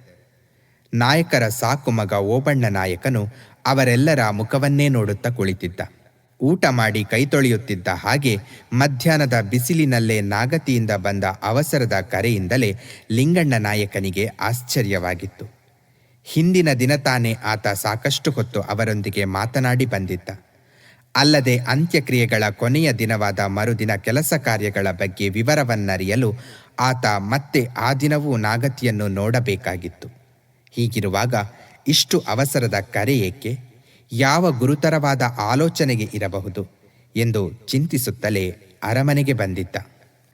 ನಾಯಕರ ಸಾಕು ಮಗ ಓಬಣ್ಣ ನಾಯಕನು ಅವರೆಲ್ಲರ ಮುಖವನ್ನೇ ನೋಡುತ್ತಾ ಕುಳಿತಿದ್ದ. ಊಟ ಮಾಡಿ ಕೈತೊಳೆಯುತ್ತಿದ್ದ ಹಾಗೆ ಮಧ್ಯಾಹ್ನದ ಬಿಸಿಲಿನಲ್ಲೇ ನಾಗತಿಯಿಂದ ಬಂದ ಅವಸರದ ಕರೆಯಿಂದಲೇ ಲಿಂಗಣ್ಣ ನಾಯಕನಿಗೆ ಆಶ್ಚರ್ಯವಾಗಿತ್ತು. ಹಿಂದಿನ ದಿನ ತಾನೇ ಆತ ಸಾಕಷ್ಟು ಹೊತ್ತು ಅವರೊಂದಿಗೆ ಮಾತನಾಡಿ ಬಂದಿದ್ದ. ಅಲ್ಲದೆ ಅಂತ್ಯಕ್ರಿಯೆಗಳ ಕೊನೆಯ ದಿನವಾದ ಮರುದಿನ ಕೆಲಸ ಕಾರ್ಯಗಳ ಬಗ್ಗೆ ವಿವರವನ್ನರಿಯಲು ಆತ ಮತ್ತೆ ಆ ದಿನವೂ ನಾಗತಿಯನ್ನು ನೋಡಬೇಕಾಗಿತ್ತು. ಹೀಗಿರುವಾಗ ಇಷ್ಟು ಅವಸರದ ಕರೆ ಏಕೆ? ಯಾವ ಗುರುತರವಾದ ಆಲೋಚನೆಗೆ ಇರಬಹುದು ಎಂದು ಚಿಂತಿಸುತ್ತಲೇ ಅರಮನೆಗೆ ಬಂದಿದ್ದ.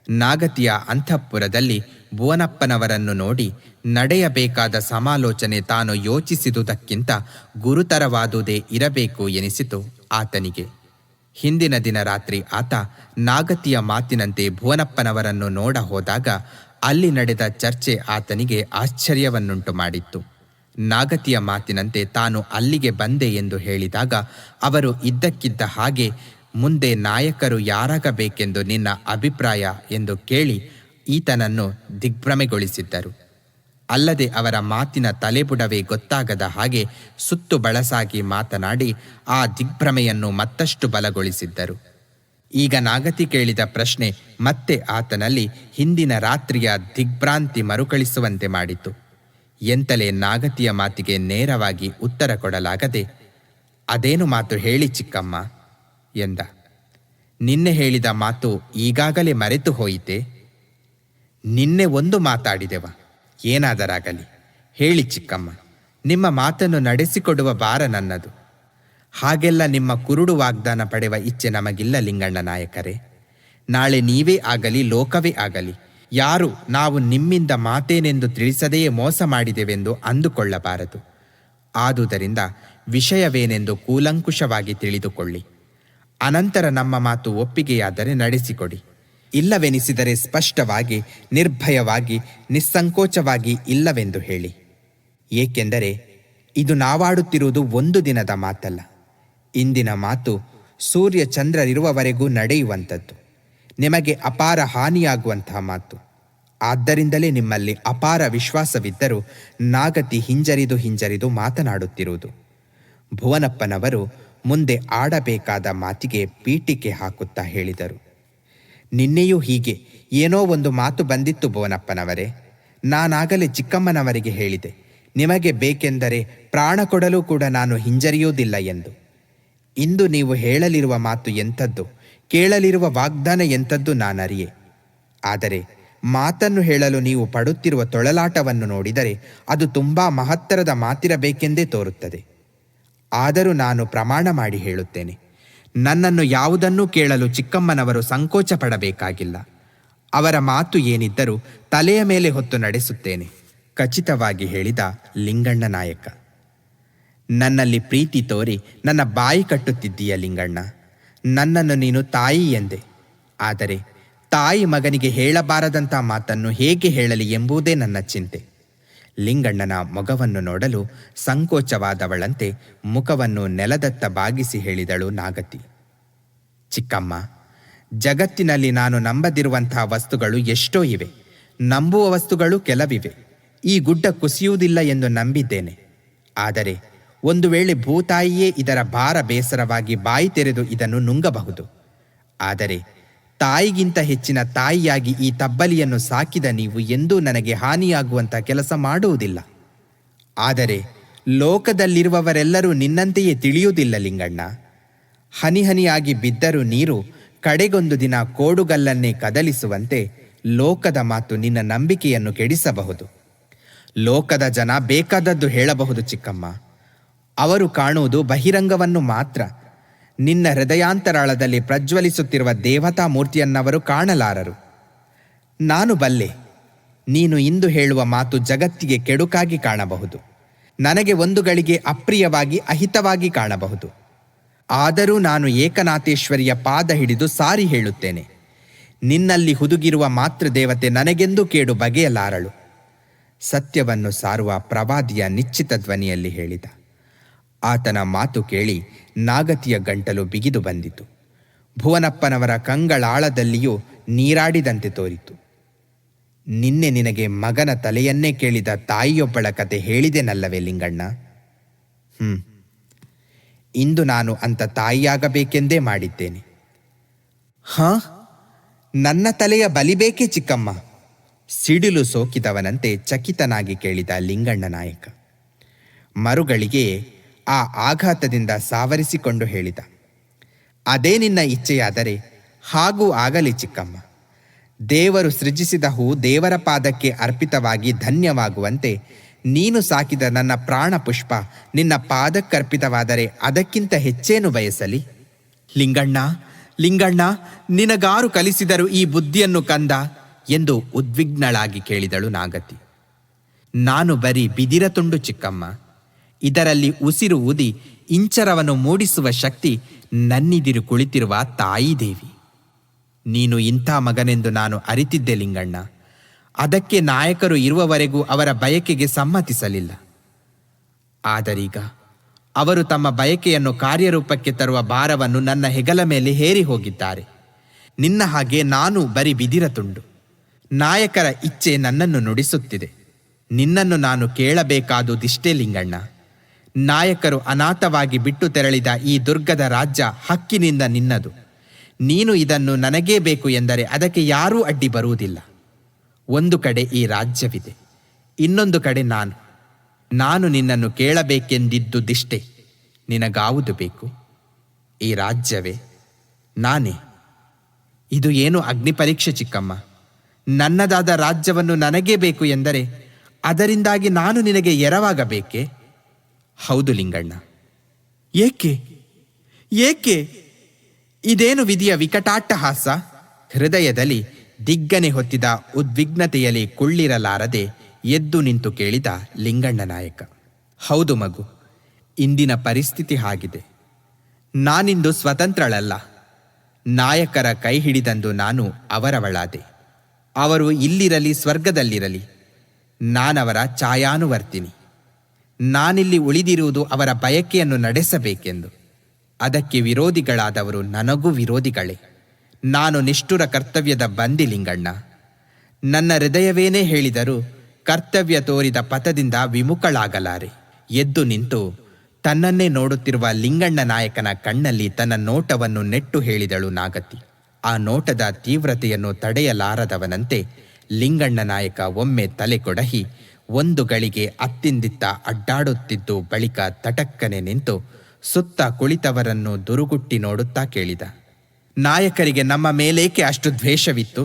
ನಾಗತಿಯ ಅಂತಃಪುರದಲ್ಲಿ ಭುವನಪ್ಪನವರನ್ನು ನೋಡಿ ನಡೆಯಬೇಕಾದ ಸಮಾಲೋಚನೆ ತಾನು ಯೋಚಿಸಿದುದಕ್ಕಿಂತ ಗುರುತರವಾದುದೇ ಇರಬೇಕು ಎನಿಸಿತು ಆತನಿಗೆ. ಹಿಂದಿನ ದಿನ ರಾತ್ರಿ ಆತ ನಾಗತಿಯ ಮಾತಿನಂತೆ ಭುವನಪ್ಪನವರನ್ನು ನೋಡ ಹೋದಾಗ ಅಲ್ಲಿ ನಡೆದ ಚರ್ಚೆ ಆತನಿಗೆ ಆಶ್ಚರ್ಯವನ್ನುಂಟು ಮಾಡಿತ್ತು. ನಾಗತಿಯ ಮಾತಿನಂತೆ ತಾನು ಅಲ್ಲಿಗೆ ಬಂದೆ ಎಂದು ಹೇಳಿದಾಗ ಅವರು ಇದ್ದಕ್ಕಿದ್ದ ಹಾಗೆ ಮುಂದೆ ನಾಯಕರು ಯಾರಾಗಬೇಕೆಂದು ನಿನ್ನ ಅಭಿಪ್ರಾಯ ಎಂದು ಕೇಳಿ ಈತನನ್ನು ದಿಗ್ಭ್ರಮೆಗೊಳಿಸಿದ್ದರು. ಅಲ್ಲದೆ ಅವರ ಮಾತಿನ ತಲೆಬುಡವೇ ಗೊತ್ತಾಗದ ಹಾಗೆ ಸುತ್ತು ಬಳಸಾಗಿ ಮಾತನಾಡಿ ಆ ದಿಗ್ಭ್ರಮೆಯನ್ನು ಮತ್ತಷ್ಟು ಬಲಗೊಳಿಸಿದ್ದರು. ಈಗ ನಾಗತಿ ಕೇಳಿದ ಪ್ರಶ್ನೆ ಮತ್ತೆ ಆತನಲ್ಲಿ ಹಿಂದಿನ ರಾತ್ರಿಯ ದಿಗ್ಭ್ರಾಂತಿ ಮರುಕಳಿಸುವಂತೆ ಮಾಡಿತು. ಎಂತಲೇ ನಾಗತಿಯ ಮಾತಿಗೆ ನೇರವಾಗಿ ಉತ್ತರ ಕೊಡಲಾಗದೆ, ಅದೇನು ಮಾತು ಹೇಳಿ ಚಿಕ್ಕಮ್ಮ ಎಂದ. ನಿನ್ನೆ ಹೇಳಿದ ಮಾತು ಈಗಾಗಲೇ ಮರೆತು ಹೋಯಿತೆ? ನಿನ್ನೆ ಒಂದು ಮಾತಾಡಿದೆವ, ಏನಾದರಾಗಲಿ ಹೇಳಿ ಚಿಕ್ಕಮ್ಮ. ನಿಮ್ಮ ಮಾತನ್ನು ನಡೆಸಿಕೊಡುವ ಭಾರ ನನ್ನದು. ಹಾಗೆಲ್ಲ ನಿಮ್ಮ ಕುರುಡು ವಾಗ್ದಾನ ಪಡೆಯುವ ಇಚ್ಛೆ ನಮಗಿಲ್ಲ ಲಿಂಗಣ್ಣ ನಾಯಕರೇ. ನಾಳೆ ನೀವೇ ಆಗಲಿ ಲೋಕವೇ ಆಗಲಿ ಯಾರು ನಾವು ನಿಮ್ಮಿಂದ ಮಾತೇನೆಂದು ತಿಳಿಸದೆಯೇ ಮೋಸ ಮಾಡಿದೆವೆಂದು ಅಂದುಕೊಳ್ಳಬಾರದು. ಆದುದರಿಂದ ವಿಷಯವೇನೆಂದು ಕೂಲಂಕುಷವಾಗಿ ತಿಳಿದುಕೊಳ್ಳಿ. ಅನಂತರ ನಮ್ಮ ಮಾತು ಒಪ್ಪಿಗೆಯಾದರೆ ನಡೆಸಿಕೊಡಿ. ಇಲ್ಲವೆನಿಸಿದರೆ ಸ್ಪಷ್ಟವಾಗಿ, ನಿರ್ಭಯವಾಗಿ, ನಿಸ್ಸಂಕೋಚವಾಗಿ ಇಲ್ಲವೆಂದು ಹೇಳಿ. ಏಕೆಂದರೆ ಇದು ನಾವಾಡುತ್ತಿರುವುದು ಒಂದು ದಿನದ ಮಾತಲ್ಲ. ಇಂದಿನ ಮಾತು ಸೂರ್ಯ ಚಂದ್ರರಿರುವವರೆಗೂ ನಡೆಯುವಂಥದ್ದು. ನಿಮಗೆ ಅಪಾರ ಹಾನಿಯಾಗುವಂತಹ ಮಾತು. ಆದ್ದರಿಂದಲೇ ನಿಮ್ಮಲ್ಲಿ ಅಪಾರ ವಿಶ್ವಾಸವಿದ್ದರೂ ನಾಗತಿ ಹಿಂಜರಿದು ಮಾತನಾಡುತ್ತಿರುವುದು. ಭುವನಪ್ಪನವರು ಮುಂದೆ ಆಡಬೇಕಾದ ಮಾತಿಗೆ ಪೀಠಿಕೆ ಹಾಕುತ್ತಾ ಹೇಳಿದರು. ನಿನ್ನೆಯೂ ಹೀಗೆ ಏನೋ ಒಂದು ಮಾತು ಬಂದಿತ್ತು ಭುವನಪ್ಪನವರೇ. ನಾನಾಗಲೇ ಚಿಕ್ಕಮ್ಮನವರಿಗೆ ಹೇಳಿದೆ, ನಿಮಗೆ ಬೇಕೆಂದರೆ ಪ್ರಾಣ ಕೊಡಲು ಕೂಡ ನಾನು ಹಿಂಜರಿಯುವುದಿಲ್ಲ ಎಂದು. ಇಂದು ನೀವು ಹೇಳಲಿರುವ ಮಾತು ಎಂಥದ್ದು, ಕೇಳಲಿರುವ ವಾಗ್ದಾನ ಎಂಥದ್ದು ನಾನರಿಯೆ. ಆದರೆ ಮಾತನ್ನು ಹೇಳಲು ನೀವು ಪಡುತ್ತಿರುವ ತೊಳಲಾಟವನ್ನು ನೋಡಿದರೆ ಅದು ತುಂಬಾ ಮಹತ್ತರದ ಮಾತಿರಬೇಕೆಂದೇ ತೋರುತ್ತದೆ. ಆದರೂ ನಾನು ಪ್ರಮಾಣ ಮಾಡಿ ಹೇಳುತ್ತೇನೆ, ನನ್ನನ್ನು ಯಾವುದನ್ನೂ ಕೇಳಲು ಚಿಕ್ಕಮ್ಮನವರು ಸಂಕೋಚ ಪಡಬೇಕಾಗಿಲ್ಲ. ಅವರ ಮಾತು ಏನಿದ್ದರೂ ತಲೆಯ ಮೇಲೆ ಹೊತ್ತು ನಡೆಸುತ್ತೇನೆ, ಖಚಿತವಾಗಿ ಹೇಳಿದ ಲಿಂಗಣ್ಣ ನಾಯಕ. ನನ್ನಲ್ಲಿ ಪ್ರೀತಿ ತೋರಿ ನನ್ನ ಬಾಯಿ ಕಟ್ಟುತ್ತಿದ್ದೀಯ ಲಿಂಗಣ್ಣ. ನನ್ನನ್ನು ನೀನು ತಾಯಿ ಎಂದೆ. ಆದರೆ ತಾಯಿ ಮಗನಿಗೆ ಹೇಳಬಾರದಂಥ ಮಾತನ್ನು ಹೇಗೆ ಹೇಳಲಿ ಎಂಬುದೇ ನನ್ನ ಚಿಂತೆ. ಲಿಂಗಣ್ಣನ ಮೊಗವನ್ನು ನೋಡಲು ಸಂಕೋಚವಾದವಳಂತೆ ಮುಖವನ್ನು ನೆಲದತ್ತ ಬಾಗಿಸಿ ಹೇಳಿದಳು ನಾಗತಿ. ಚಿಕ್ಕಮ್ಮ, ಜಗತ್ತಿನಲ್ಲಿ ನಾನು ನಂಬದಿರುವಂತಹ ವಸ್ತುಗಳು ಎಷ್ಟೋ ಇವೆ. ನಂಬುವ ವಸ್ತುಗಳು ಕೆಲವಿವೆ. ಈ ಗುಡ್ಡ ಕುಸಿಯುವುದಿಲ್ಲ ಎಂದು ನಂಬಿದ್ದೇನೆ. ಆದರೆ ಒಂದು ವೇಳೆ ಭೂತಾಯಿಯೇ ಇದರ ಭಾರ ಬೇಸರವಾಗಿ ಬಾಯಿ ತೆರೆದು ಇದನ್ನು ನುಂಗಬಹುದು. ಆದರೆ ತಾಯಿಗಿಂತ ಹೆಚ್ಚಿನ ತಾಯಿಯಾಗಿ ಈ ತಬ್ಬಲಿಯನ್ನು ಸಾಕಿದ ನೀವು ಎಂದೂ ನನಗೆ ಹಾನಿಯಾಗುವಂಥ ಕೆಲಸ ಮಾಡುವುದಿಲ್ಲ. ಆದರೆ ಲೋಕದಲ್ಲಿರುವವರೆಲ್ಲರೂ ನಿನ್ನಂತೆಯೇ ತಿಳಿಯುವುದಿಲ್ಲ ಲಿಂಗಣ್ಣ. ಹನಿ ಹನಿಯಾಗಿ ಬಿದ್ದರೂ ನೀರು ಕಡೆಗೊಂದು ದಿನ ಕೋಡುಗಲ್ಲನ್ನೇ ಕದಲಿಸುವಂತೆ ಲೋಕದ ಮಾತು ನಿನ್ನ ನಂಬಿಕೆಯನ್ನು ಕೆಡಿಸಬಹುದು. ಲೋಕದ ಜನ ಬೇಕಾದದ್ದು ಹೇಳಬಹುದು ಚಿಕ್ಕಮ್ಮ. ಅವರು ಕಾಣುವುದು ಬಹಿರಂಗವನ್ನು ಮಾತ್ರ. ನಿನ್ನ ಹೃದಯಾಂತರಾಳದಲ್ಲಿ ಪ್ರಜ್ವಲಿಸುತ್ತಿರುವ ದೇವತಾ ಮೂರ್ತಿಯನ್ನವರು ಕಾಣಲಾರರು. ನಾನು ಬಲ್ಲೆ, ನೀನು ಇಂದು ಹೇಳುವ ಮಾತು ಜಗತ್ತಿಗೆ ಕೆಡುಕಾಗಿ ಕಾಣಬಹುದು. ನನಗೆ ಒಂದು ಗಳಿಗೆ ಅಪ್ರಿಯವಾಗಿ ಅಹಿತವಾಗಿ ಕಾಣಬಹುದು. ಆದರೂ ನಾನು ಏಕನಾಥೇಶ್ವರಿಯ ಪಾದ ಹಿಡಿದು ಸಾರಿ ಹೇಳುತ್ತೇನೆ, ನಿನ್ನಲ್ಲಿ ಹುದುಗಿರುವ ಮಾತೃದೇವತೆ ನನಗೆಂದೂ ಕೇಡು ಬಗೆಯಲಾರಳು. ಸತ್ಯವನ್ನು ಸಾರುವ ಪ್ರವಾದಿಯ ನಿಶ್ಚಿತ ಧ್ವನಿಯಲ್ಲಿ ಹೇಳಿದ. ಆತನ ಮಾತು ಕೇಳಿ ನಾಗತಿಯ ಗಂಟಲು ಬಿಗಿದು ಬಂದಿತು. ಭುವನಪ್ಪನವರ ಕಂಗಳಾಳದಲ್ಲಿಯೂ ನೀರಾಡಿದಂತೆ ತೋರಿತು. ನಿನ್ನೆ ನಿನಗೆ ಮಗನ ತಲೆಯನ್ನೇ ಕೇಳಿದ ತಾಯಿಯೊಬ್ಬಳ ಕತೆ ಹೇಳಿದೆನಲ್ಲವೇ ಲಿಂಗಣ್ಣ? ಇಂದು ನಾನು ಅಂಥ ತಾಯಿಯಾಗಬೇಕೆಂದೇ ಮಾಡಿದ್ದೇನೆ. ನನ್ನ ತಲೆಯ ಬಲಿಬೇಕೇ ಚಿಕ್ಕಮ್ಮ? ಸಿಡಿಲು ಸೋಕಿದವನಂತೆ ಚಕಿತನಾಗಿ ಕೇಳಿದ ಲಿಂಗಣ್ಣ ನಾಯಕ. ಮರುಗಳಿಗೆ ಆ ಆಘಾತದಿಂದ ಸಾವರಿಸಿಕೊಂಡು ಹೇಳಿದ, ಅದೇ ನಿನ್ನ ಇಚ್ಛೆಯಾದರೆ ಹಾಗೂ ಆಗಲಿ ಚಿಕ್ಕಮ್ಮ. ದೇವರು ಸೃಜಿಸಿದ ಹೂ ದೇವರ ಪಾದಕ್ಕೆ ಅರ್ಪಿತವಾಗಿ ಧನ್ಯವಾಗುವಂತೆ ನೀನು ಸಾಕಿದ ನನ್ನ ಪ್ರಾಣ ಪುಷ್ಪ ನಿನ್ನ ಪಾದಕ್ಕರ್ಪಿತವಾದರೆ ಅದಕ್ಕಿಂತ ಹೆಚ್ಚೇನು ಬಯಸಲಿ? ಲಿಂಗಣ್ಣ, ಲಿಂಗಣ್ಣ, ನಿನಗಾರು ಕಲಿಸಿದರು ಈ ಬುದ್ಧಿಯನ್ನು ಕಂದ ಎಂದು ಉದ್ವಿಗ್ನಳಾಗಿ ಕೇಳಿದಳು ನಾಗತಿ. ನಾನು ಬರೀ ಬಿದಿರ ತುಂಡು ಚಿಕ್ಕಮ್ಮ. ಇದರಲ್ಲಿ ಉಸಿರು ಊದಿ ಇಂಚರವನ್ನು ಮೂಡಿಸುವ ಶಕ್ತಿ ನನ್ನಿದಿರು ಕುಳಿತಿರುವ ತಾಯಿ ದೇವಿ. ನೀನು ಇಂಥ ಮಗನೆಂದು ನಾನು ಅರಿತಿದ್ದೆ ಲಿಂಗಣ್ಣ. ಅದಕ್ಕೆ ನಾಯಕರು ಇರುವವರೆಗೂ ಅವರ ಬಯಕೆಗೆ ಸಮ್ಮತಿಸಲಿಲ್ಲ. ಆದರೀಗ ಅವರು ತಮ್ಮ ಬಯಕೆಯನ್ನು ಕಾರ್ಯರೂಪಕ್ಕೆ ತರುವ ಭಾರವನ್ನು ನನ್ನ ಹೆಗಲ ಮೇಲೆ ಹೇರಿ ಹೋಗಿದ್ದಾರೆ. ನಿನ್ನ ಹಾಗೆ ನಾನು ಬರೀ ಬಿದಿರ ತುಂಡು. ನಾಯಕರ ಇಚ್ಛೆ ನನ್ನನ್ನು ನುಡಿಸುತ್ತಿದೆ. ನಿನ್ನನ್ನು ನಾನು ಕೇಳಬೇಕಾದುದಿಷ್ಟೇ ಲಿಂಗಣ್ಣ. ನಾಯಕರು ಅನಾಥವಾಗಿ ಬಿಟ್ಟು ತೆರಳಿದ ಈ ದುರ್ಗದ ರಾಜ್ಯ ಹಕ್ಕಿನಿಂದ ನಿನ್ನದು. ನೀನು ಇದನ್ನು ನನಗೇ ಬೇಕು ಎಂದರೆ ಅದಕ್ಕೆ ಯಾರೂ ಅಡ್ಡಿ ಬರುವುದಿಲ್ಲ. ಒಂದು ಕಡೆ ಈ ರಾಜ್ಯವಿದೆ, ಇನ್ನೊಂದು ಕಡೆ ನಾನು ನಿನ್ನನ್ನು ಕೇಳಬೇಕೆಂದಿದ್ದುದಿಷ್ಟೇ. ನಿನಗಾವುದು ಬೇಕು? ಈ ರಾಜ್ಯವೇ? ನಾನೇ? ಇದು ಏನು ಅಗ್ನಿ ಪರೀಕ್ಷೆ ಚಿಕ್ಕಮ್ಮ? ನನ್ನದಾದ ರಾಜ್ಯವನ್ನು ನನಗೇ ಬೇಕು ಎಂದರೆ ಅದರಿಂದಾಗಿ ನಾನು ನಿನಗೆ ಎರವಾಗಬೇಕೇ? ಹೌದು ಲಿಂಗಣ್ಣ. ಏಕೆ ಏಕೆ? ಇದೇನು ವಿಧಿಯ ವಿಕಟಾಟ್ಟಹಾಸ? ಹೃದಯದಲ್ಲಿ ದಿಗ್ಗನೆ ಹೊತ್ತಿದ ಉದ್ವಿಗ್ನತೆಯಲ್ಲಿ ಕುಳ್ಳಿರಲಾರದೆ ಎದ್ದು ನಿಂತು ಕೇಳಿದ ಲಿಂಗಣ್ಣ ನಾಯಕ. ಹೌದು ಮಗು, ಇಂದಿನ ಪರಿಸ್ಥಿತಿ ಹಾಗಿದೆ. ನಾನಿಂದು ಸ್ವತಂತ್ರಳಲ್ಲ. ನಾಯಕರ ಕೈ ಹಿಡಿದಂದು ನಾನು ಅವರವಳಾದೆ. ಅವರು ಇಲ್ಲಿರಲಿ ಸ್ವರ್ಗದಲ್ಲಿರಲಿ, ನಾನವರ ಛಾಯಾನುವರ್ತಿನಿ. ನಾನಿಲ್ಲಿ ಉಳಿದಿರುವುದು ಅವರ ಬಯಕೆಯನ್ನು ನಡೆಸಬೇಕೆಂದು. ಅದಕ್ಕೆ ವಿರೋಧಿಗಳಾದವರು ನನಗೂ ವಿರೋಧಿಗಳೇ. ನಾನು ನಿಷ್ಠುರ ಕರ್ತವ್ಯದ ಬಂದಿ ಲಿಂಗಣ್ಣ. ನನ್ನ ಹೃದಯವೇನೇ ಹೇಳಿದರೂ ಕರ್ತವ್ಯ ತೋರಿದ ಪಥದಿಂದ ವಿಮುಖಳಾಗಲಾರೆ. ಎದ್ದು ನಿಂತು ತನ್ನನ್ನೇ ನೋಡುತ್ತಿರುವ ಲಿಂಗಣ್ಣ ನಾಯಕನ ಕಣ್ಣಲ್ಲಿ ತನ್ನ ನೋಟವನ್ನು ನೆಟ್ಟು ಹೇಳಿದಳು ನಾಗತಿ. ಆ ನೋಟದ ತೀವ್ರತೆಯನ್ನು ತಡೆಯಲಾರದವನಂತೆ ಲಿಂಗಣ್ಣ ನಾಯಕ ಒಮ್ಮೆ ತಲೆ ಕೊಡಹಿ ಒಂದು ಗಳಿಗೆ ಅತ್ತಿಂದಿತ್ತ ಅಡ್ಡಾಡುತ್ತಿದ್ದು ಬಳಿಕ ತಟಕ್ಕನೆ ನಿಂತು ಸುತ್ತ ಕುಳಿತವರನ್ನು ದುರುಗುಟ್ಟಿ ನೋಡುತ್ತಾ ಕೇಳಿದ, ನಾಯಕರಿಗೆ ನಮ್ಮ ಮೇಲೇಕೆ ಅಷ್ಟು ದ್ವೇಷವಿತ್ತು?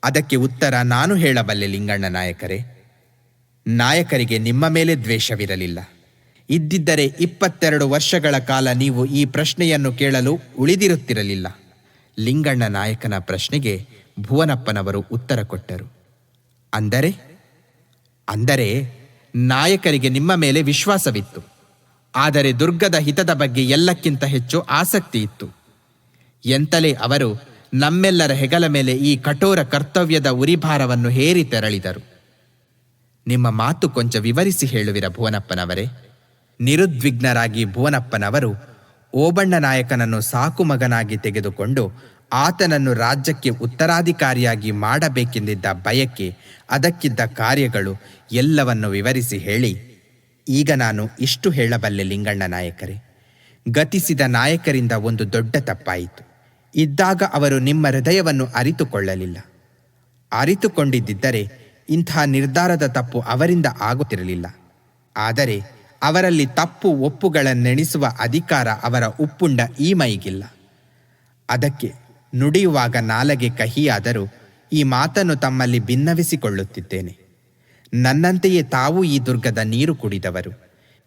ಅದಕ್ಕೆ ಉತ್ತರ ನಾನು ಹೇಳಬಲ್ಲೆ ಲಿಂಗಣ್ಣ ನಾಯಕರೇ. ನಾಯಕರಿಗೆ ನಿಮ್ಮ ಮೇಲೆ ದ್ವೇಷವಿರಲಿಲ್ಲ. ಇದ್ದಿದ್ದರೆ 22 ವರ್ಷಗಳ ಕಾಲ ನೀವು ಈ ಪ್ರಶ್ನೆಯನ್ನು ಕೇಳಲು ಉಳಿದಿರುತ್ತಿರಲಿಲ್ಲ. ಲಿಂಗಣ್ಣ ನಾಯಕನ ಪ್ರಶ್ನೆಗೆ ಭುವನಪ್ಪನವರು ಉತ್ತರ ಕೊಟ್ಟರು. ಅಂದರೆ ನಾಯಕರಿಗೆ ನಿಮ್ಮ ಮೇಲೆ ವಿಶ್ವಾಸವಿತ್ತು, ಆದರೆ ದುರ್ಗದ ಹಿತದ ಬಗ್ಗೆ ಎಲ್ಲಕ್ಕಿಂತ ಹೆಚ್ಚು ಆಸಕ್ತಿ ಇತ್ತು. ಎಂತಲೇ ಅವರು ನಮ್ಮೆಲ್ಲರ ಹೆಗಲ ಮೇಲೆ ಈ ಕಠೋರ ಕರ್ತವ್ಯದ ಉರಿಭಾರವನ್ನು ಹೇರಿ ತೆರಳಿದರು. ನಿಮ್ಮ ಮಾತು ಕೊಂಚ ವಿವರಿಸಿ ಹೇಳುವಿರ ಭುವನಪ್ಪನವರೇ? ನಿರುದ್ವಿಗ್ನರಾಗಿ ಭುವನಪ್ಪನವರು ಓಬಣ್ಣ ನಾಯಕನನ್ನು ಸಾಕು ಮಗನಾಗಿ ತೆಗೆದುಕೊಂಡು ಆತನನ್ನು ರಾಜ್ಯಕ್ಕೆ ಉತ್ತರಾಧಿಕಾರಿಯಾಗಿ ಮಾಡಬೇಕೆಂದಿದ್ದ ಬಯಕೆ, ಅದಕ್ಕಿದ್ದ ಕಾರ್ಯಗಳು ಎಲ್ಲವನ್ನು ವಿವರಿಸಿ ಹೇಳಿ, ಈಗ ನಾನು ಇಷ್ಟು ಹೇಳಬಲ್ಲೆ ಲಿಂಗಣ್ಣ ನಾಯಕರೇ. ಗತಿಸಿದ ನಾಯಕರಿಂದ ಒಂದು ದೊಡ್ಡ ತಪ್ಪಾಯಿತು. ಇದ್ದಾಗ ಅವರು ನಿಮ್ಮ ಹೃದಯವನ್ನು ಅರಿತುಕೊಳ್ಳಲಿಲ್ಲ. ಅರಿತುಕೊಂಡಿದ್ದರೆ ಇಂಥ ನಿರ್ಧಾರದ ತಪ್ಪು ಅವರಿಂದ ಆಗುತ್ತಿರಲಿಲ್ಲ. ಆದರೆ ಅವರಲ್ಲಿ ತಪ್ಪು ಒಪ್ಪುಗಳನ್ನೆಣಿಸುವ ಅಧಿಕಾರ ಅವರ ಉಪ್ಪುಂಡ ಈ ಮೈಗಿಲ್ಲ. ಅದಕ್ಕೆ ನುಡಿಯುವಾಗ ನಾಲಗೆ ಕಹಿಯಾದರೂ ಈ ಮಾತನ್ನು ತಮ್ಮಲ್ಲಿ ಭಿನ್ನವಿಸಿಕೊಳ್ಳುತ್ತಿದ್ದೇನೆ. ನನ್ನಂತೆಯೇ ತಾವು ಈ ದುರ್ಗದ ನೀರು ಕುಡಿದವರು.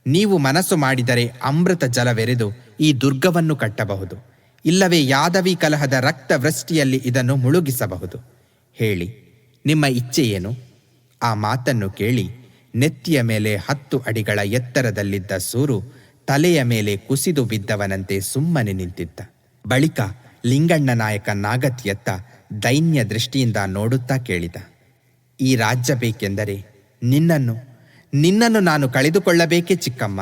ನೀವು ಮನಸ್ಸು ಮಾಡಿದರೆ ಅಮೃತ ಜಲವೆರೆದು ಈ ದುರ್ಗವನ್ನು ಕಟ್ಟಬಹುದು, ಇಲ್ಲವೇ ಯಾದವಿ ಕಲಹದ ರಕ್ತವೃಷ್ಟಿಯಲ್ಲಿ ಇದನ್ನು ಮುಳುಗಿಸಬಹುದು. ಹೇಳಿ, ನಿಮ್ಮ ಇಚ್ಛೆ ಏನು? ಆ ಮಾತನ್ನು ಕೇಳಿ ನೆತ್ತಿಯ ಮೇಲೆ 10 ಅಡಿಗಳ ಎತ್ತರದಲ್ಲಿದ್ದ ಸೂರು ತಲೆಯ ಮೇಲೆ ಕುಸಿದು ಬಿದ್ದವನಂತೆ ಸುಮ್ಮನೆ ನಿಂತಿದ್ದ. ಬಳಿಕ ಲಿಂಗಣ್ಣ ನಾಯಕ ನಾಗತಿಯತ್ತ ದೈನ್ಯ ದೃಷ್ಟಿಯಿಂದ ನೋಡುತ್ತಾ ಕೇಳಿದ, ಈ ರಾಜ್ಯ ಬೇಕೆಂದರೆ ನಿನ್ನನ್ನು ನಾನು ಕಳೆದುಕೊಳ್ಳಬೇಕೇ ಚಿಕ್ಕಮ್ಮ?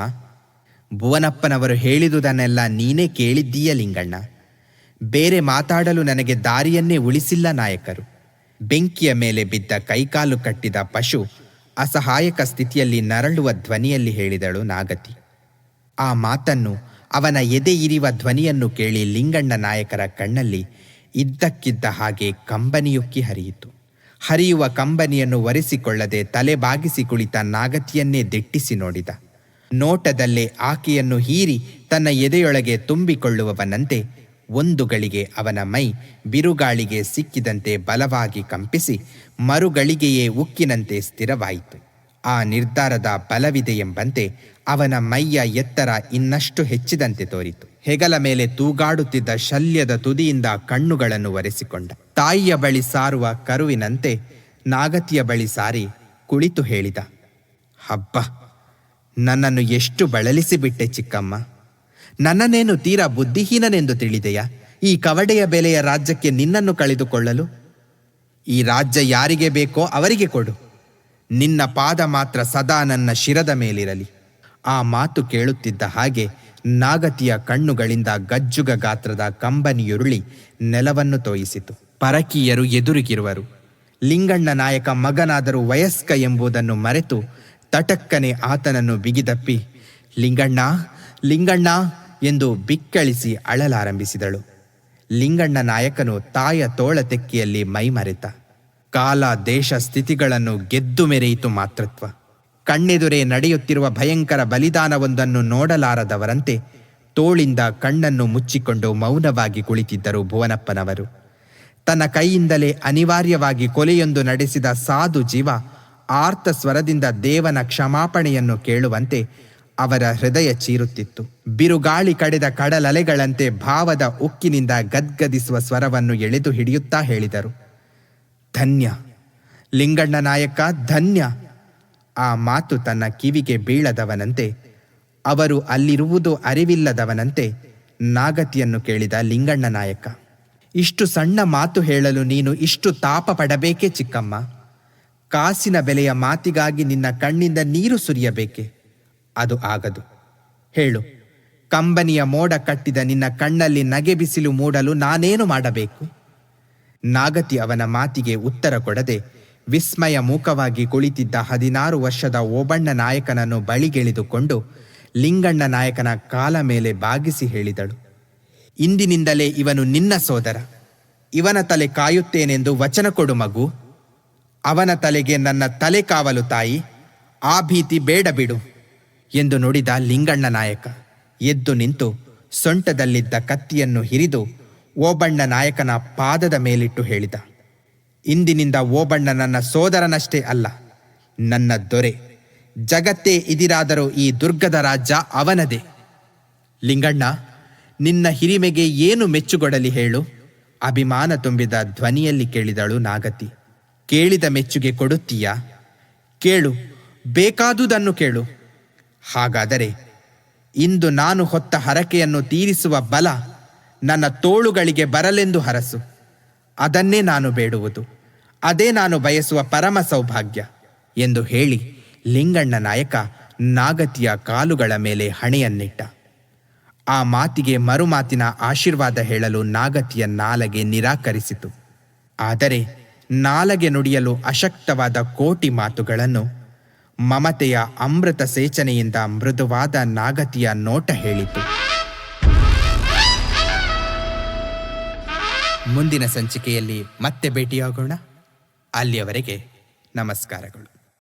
ಭುವನಪ್ಪನವರು ಹೇಳಿದುದನ್ನೆಲ್ಲ ನೀನೇ ಕೇಳಿದ್ದೀಯ ಲಿಂಗಣ್ಣ. ಬೇರೆ ಮಾತಾಡಲು ನನಗೆ ದಾರಿಯನ್ನೇ ಉಳಿಸಿಲ್ಲ ನಾಯಕರು. ಬೆಂಕಿಯ ಮೇಲೆ ಬಿದ್ದ ಕೈಕಾಲು ಕಟ್ಟಿದ ಪಶು ಅಸಹಾಯಕ ಸ್ಥಿತಿಯಲ್ಲಿ ನರಳುವ ಧ್ವನಿಯಲ್ಲಿ ಹೇಳಿದಳು ನಾಗತಿ. ಆ ಮಾತನ್ನು, ಅವನ ಎದೆ ಇರಿವ ಧ್ವನಿಯನ್ನು ಕೇಳಿ ಲಿಂಗಣ್ಣ ನಾಯಕರ ಕಣ್ಣಲ್ಲಿ ಇದ್ದಕ್ಕಿದ್ದ ಹಾಗೆ ಕಂಬನಿಯುಕ್ಕಿ ಹರಿಯಿತು. ಹರಿಯುವ ಕಂಬನಿಯನ್ನು ಒರೆಸಿಕೊಳ್ಳದೆ ತಲೆ ಬಾಗಿಸಿ ಕುಳಿತ ನಾಗತಿಯನ್ನೇ ದಿಟ್ಟಿಸಿ ನೋಡಿದ. ನೋಟದಲ್ಲೇ ಆಕೆಯನ್ನು ಹೀರಿ ತನ್ನ ಎದೆಯೊಳಗೆ ತುಂಬಿಕೊಳ್ಳುವವನಂತೆ ಒಂದು ಗಳಿಗೆ ಅವನ ಮೈ ಬಿರುಗಾಳಿಗೆ ಸಿಕ್ಕಿದಂತೆ ಬಲವಾಗಿ ಕಂಪಿಸಿ ಮರುಗಳಿಗೆಯೇ ಉಕ್ಕಿನಂತೆ ಸ್ಥಿರವಾಯಿತು. ಆ ನಿರ್ಧಾರದ ಬಲವಿದೆಯೆಂಬಂತೆ ಅವನ ಮೈಯ ಎತ್ತರ ಇನ್ನಷ್ಟು ಹೆಚ್ಚಿದಂತೆ ತೋರಿತು. ಹೆಗಲ ಮೇಲೆ ತೂಗಾಡುತ್ತಿದ್ದ ಶಲ್ಯದ ತುದಿಯಿಂದ ಕಣ್ಣುಗಳನ್ನು ಒರೆಸಿಕೊಂಡ. ತಾಯಿಯ ಬಳಿ ಸಾರುವ ಕರುವಿನಂತೆ ನಾಗತಿಯ ಬಳಿ ಸಾರಿ ಕುಳಿತು ಹೇಳಿದ, ಹಬ್ಬ, ನನ್ನನ್ನು ಎಷ್ಟು ಬಳಲಿಸಿಬಿಟ್ಟೆ ಚಿಕ್ಕಮ್ಮ. ನನ್ನನ್ನೇನು ತೀರಾ ಬುದ್ಧಿಹೀನನೆಂದು ತಿಳಿದೆಯಾ ಈ ಕವಡೆಯ ಬೆಲೆಯ ರಾಜ್ಯಕ್ಕೆ ನಿನ್ನನ್ನು ಕಳೆದುಕೊಳ್ಳಲು? ಈ ರಾಜ್ಯ ಯಾರಿಗೆ ಬೇಕೋ ಅವರಿಗೆ ಕೊಡು. ನಿನ್ನ ಪಾದ ಮಾತ್ರ ಸದಾ ನನ್ನ ಶಿರದ ಮೇಲಿರಲಿ. ಆ ಮಾತು ಕೇಳುತ್ತಿದ್ದ ಹಾಗೆ ನಾಗತಿಯ ಕಣ್ಣುಗಳಿಂದ ಗಜ್ಜುಗ ಗಾತ್ರದ ಕಂಬನಿಯುರುಳಿ ನೆಲವನ್ನು ತೋಯಿಸಿತು. ಪರಕೀಯರು ಎದುರಿಗಿರುವರು. ಲಿಂಗಣ್ಣ ನಾಯಕ ಮಗನಾದರೂ ವಯಸ್ಕ ಎಂಬುದನ್ನು ಮರೆತು ತಟಕ್ಕನೆ ಆತನನ್ನು ಬಿಗಿದಪ್ಪಿ ಲಿಂಗಣ್ಣ ಲಿಂಗಣ್ಣ ಎಂದು ಬಿಕ್ಕಳಿಸಿ ಅಳಲಾರಂಭಿಸಿದಳು. ಲಿಂಗಣ್ಣ ನಾಯಕನು ತಾಯ ತೋಳ ತೆಕ್ಕಿಯಲ್ಲಿ ಮೈಮರೆತ. ಕಾಲ ದೇಶ ಸ್ಥಿತಿಗಳನ್ನು ಗೆದ್ದು ಮೆರೆಯಿತು ಮಾತೃತ್ವ. ಕಣ್ಣೆದುರೇ ನಡೆಯುತ್ತಿರುವ ಭಯಂಕರ ಬಲಿದಾನವೊಂದನ್ನು ನೋಡಲಾರದವರಂತೆ ತೋಳಿಂದ ಕಣ್ಣನ್ನು ಮುಚ್ಚಿಕೊಂಡು ಮೌನವಾಗಿ ಕುಳಿತಿದ್ದರು ಭುವನಪ್ಪನವರು. ತನ್ನ ಕೈಯಿಂದಲೇ ಅನಿವಾರ್ಯವಾಗಿ ಕೊಲೆಯೊಂದು ನಡೆಸಿದ ಸಾಧು ಜೀವ ಆರ್ತ ಸ್ವರದಿಂದ ದೇವನ ಕ್ಷಮಾಪಣೆಯನ್ನು ಕೇಳುವಂತೆ ಅವರ ಹೃದಯ ಚೀರುತ್ತಿತ್ತು. ಬಿರುಗಾಳಿ ಕಡೆದ ಕಡಲಲೆಗಳಂತೆ ಭಾವದ ಉಕ್ಕಿನಿಂದ ಗದ್ಗದಿಸುವ ಸ್ವರವನ್ನು ಎಳೆದು ಹಿಡಿಯುತ್ತಾ ಹೇಳಿದರು, ಧನ್ಯ ಲಿಂಗಣ್ಣ ನಾಯಕ, ಧನ್ಯ. ಆ ಮಾತು ತನ್ನ ಕಿವಿಗೆ ಬೀಳದವನಂತೆ, ಅವರು ಅಲ್ಲಿರುವುದು ಅರಿವಿಲ್ಲದವನಂತೆ ನಾಗತಿಯನ್ನು ಕೇಳಿದ ಲಿಂಗಣ್ಣ ನಾಯಕ. ಇಷ್ಟು ಸಣ್ಣ ಮಾತು ಹೇಳಲು ನೀನು ಇಷ್ಟು ತಾಪ ಪಡಬೇಕೇ ಚಿಕ್ಕಮ್ಮ? ಕಾಸಿನ ಬೆಲೆಯ ಮಾತಿಗಾಗಿ ನಿನ್ನ ಕಣ್ಣಿಂದ ನೀರು ಸುರಿಯಬೇಕೆ? ಅದು ಆಗದು. ಹೇಳು, ಕಂಬನಿಯ ಮೋಡ ಕಟ್ಟಿದ ನಿನ್ನ ಕಣ್ಣಲ್ಲಿ ನಗೆ ಬಿಸಿಲು ಮೂಡಲು ನಾನೇನು ಮಾಡಬೇಕು? ನಾಗತಿ ಅವನ ಮಾತಿಗೆ ಉತ್ತರ ಕೊಡದೆ ವಿಸ್ಮಯ ಮೂಕವಾಗಿ ಕುಳಿತಿದ್ದ 16 ವರ್ಷದ ಓಬಣ್ಣ ನಾಯಕನನ್ನು ಬಳಿಗೆಳೆದುಕೊಂಡು ಲಿಂಗಣ್ಣ ನಾಯಕನ ಕಾಲ ಮೇಲೆ ಬಾಗಿಸಿ ಹೇಳಿದಳು, ಇಂದಿನಿಂದಲೇ ಇವನು ನಿನ್ನ ಸೋದರ. ಇವನ ತಲೆ ಕಾಯುತ್ತೇನೆಂದು ವಚನ ಕೊಡು ಮಗು. ಅವನ ತಲೆಗೆ ನನ್ನ ತಲೆ ಕಾವಲು ತಾಯಿ. ಆ ಭೀತಿ ಬೇಡ ಬಿಡು ಎಂದು ನುಡಿದ ಲಿಂಗಣ್ಣ ನಾಯಕ ಎದ್ದು ನಿಂತು ಸೊಂಟದಲ್ಲಿದ್ದ ಕತ್ತಿಯನ್ನು ಹಿರಿದು ಓಬಣ್ಣ ನಾಯಕನ ಪಾದದ ಮೇಲಿಟ್ಟು ಹೇಳಿದ, ಇಂದಿನಿಂದ ಓಬಣ್ಣ ನನ್ನ ಸೋದರನಷ್ಟೇ ಅಲ್ಲ, ನನ್ನ ದೊರೆ. ಜಗತ್ತೇ ಇದಿರಾದರೂ ಈ ದುರ್ಗದ ರಾಜ್ಯ ಅವನದೇ. ಲಿಂಗಣ್ಣ, ನಿನ್ನ ಹಿರಿಮೆಗೆ ಏನು ಮೆಚ್ಚುಗೊಡಲಿ ಹೇಳು? ಅಭಿಮಾನ ತುಂಬಿದ ಧ್ವನಿಯಲ್ಲಿ ಕೇಳಿದಳು ನಾಗತಿ. ಕೇಳಿದ ಮೆಚ್ಚುಗೆ ಕೊಡುತ್ತೀಯಾ? ಕೇಳು, ಬೇಕಾದುದನ್ನು ಕೇಳು. ಹಾಗಾದರೆ ಇಂದು ನಾನು ಹೊತ್ತ ಹರಕೆಯನ್ನು ತೀರಿಸುವ ಬಲ ನನ್ನ ತೋಳುಗಳಿಗೆ ಬರಲೆಂದು ಹರಸು. ಅದನ್ನೇ ನಾನು ಬೇಡುವುದು, ಅದೇ ನಾನು ಬಯಸುವ ಪರಮ ಸೌಭಾಗ್ಯ ಎಂದು ಹೇಳಿ ಲಿಂಗಣ್ಣ ನಾಯಕ ನಾಗತಿಯ ಕಾಲುಗಳ ಮೇಲೆ ಹಣೆಯನ್ನಿಟ್ಟ. ಆ ಮಾತಿಗೆ ಮರುಮಾತಿನ ಆಶೀರ್ವಾದ ಹೇಳಲು ನಾಗತಿಯ ನಾಲಗೆ ನಿರಾಕರಿಸಿತು. ಆದರೆ ನಾಲಗೆ ನುಡಿಯಲು ಅಶಕ್ತವಾದ ಕೋಟಿ ಮಾತುಗಳನ್ನು ಮಮತೆಯ ಅಮೃತ ಸೇಚನೆಯಿಂದ ಮೃದುವಾದ ನಾಗತಿಯ ನೋಟ ಹೇಳಿತು. ಮುಂದಿನ ಸಂಚಿಕೆಯಲ್ಲಿ ಮತ್ತೆ ಭೇಟಿಯಾಗೋಣ. ಅಲ್ಲಿಯವರೆಗೆ ನಮಸ್ಕಾರಗಳು.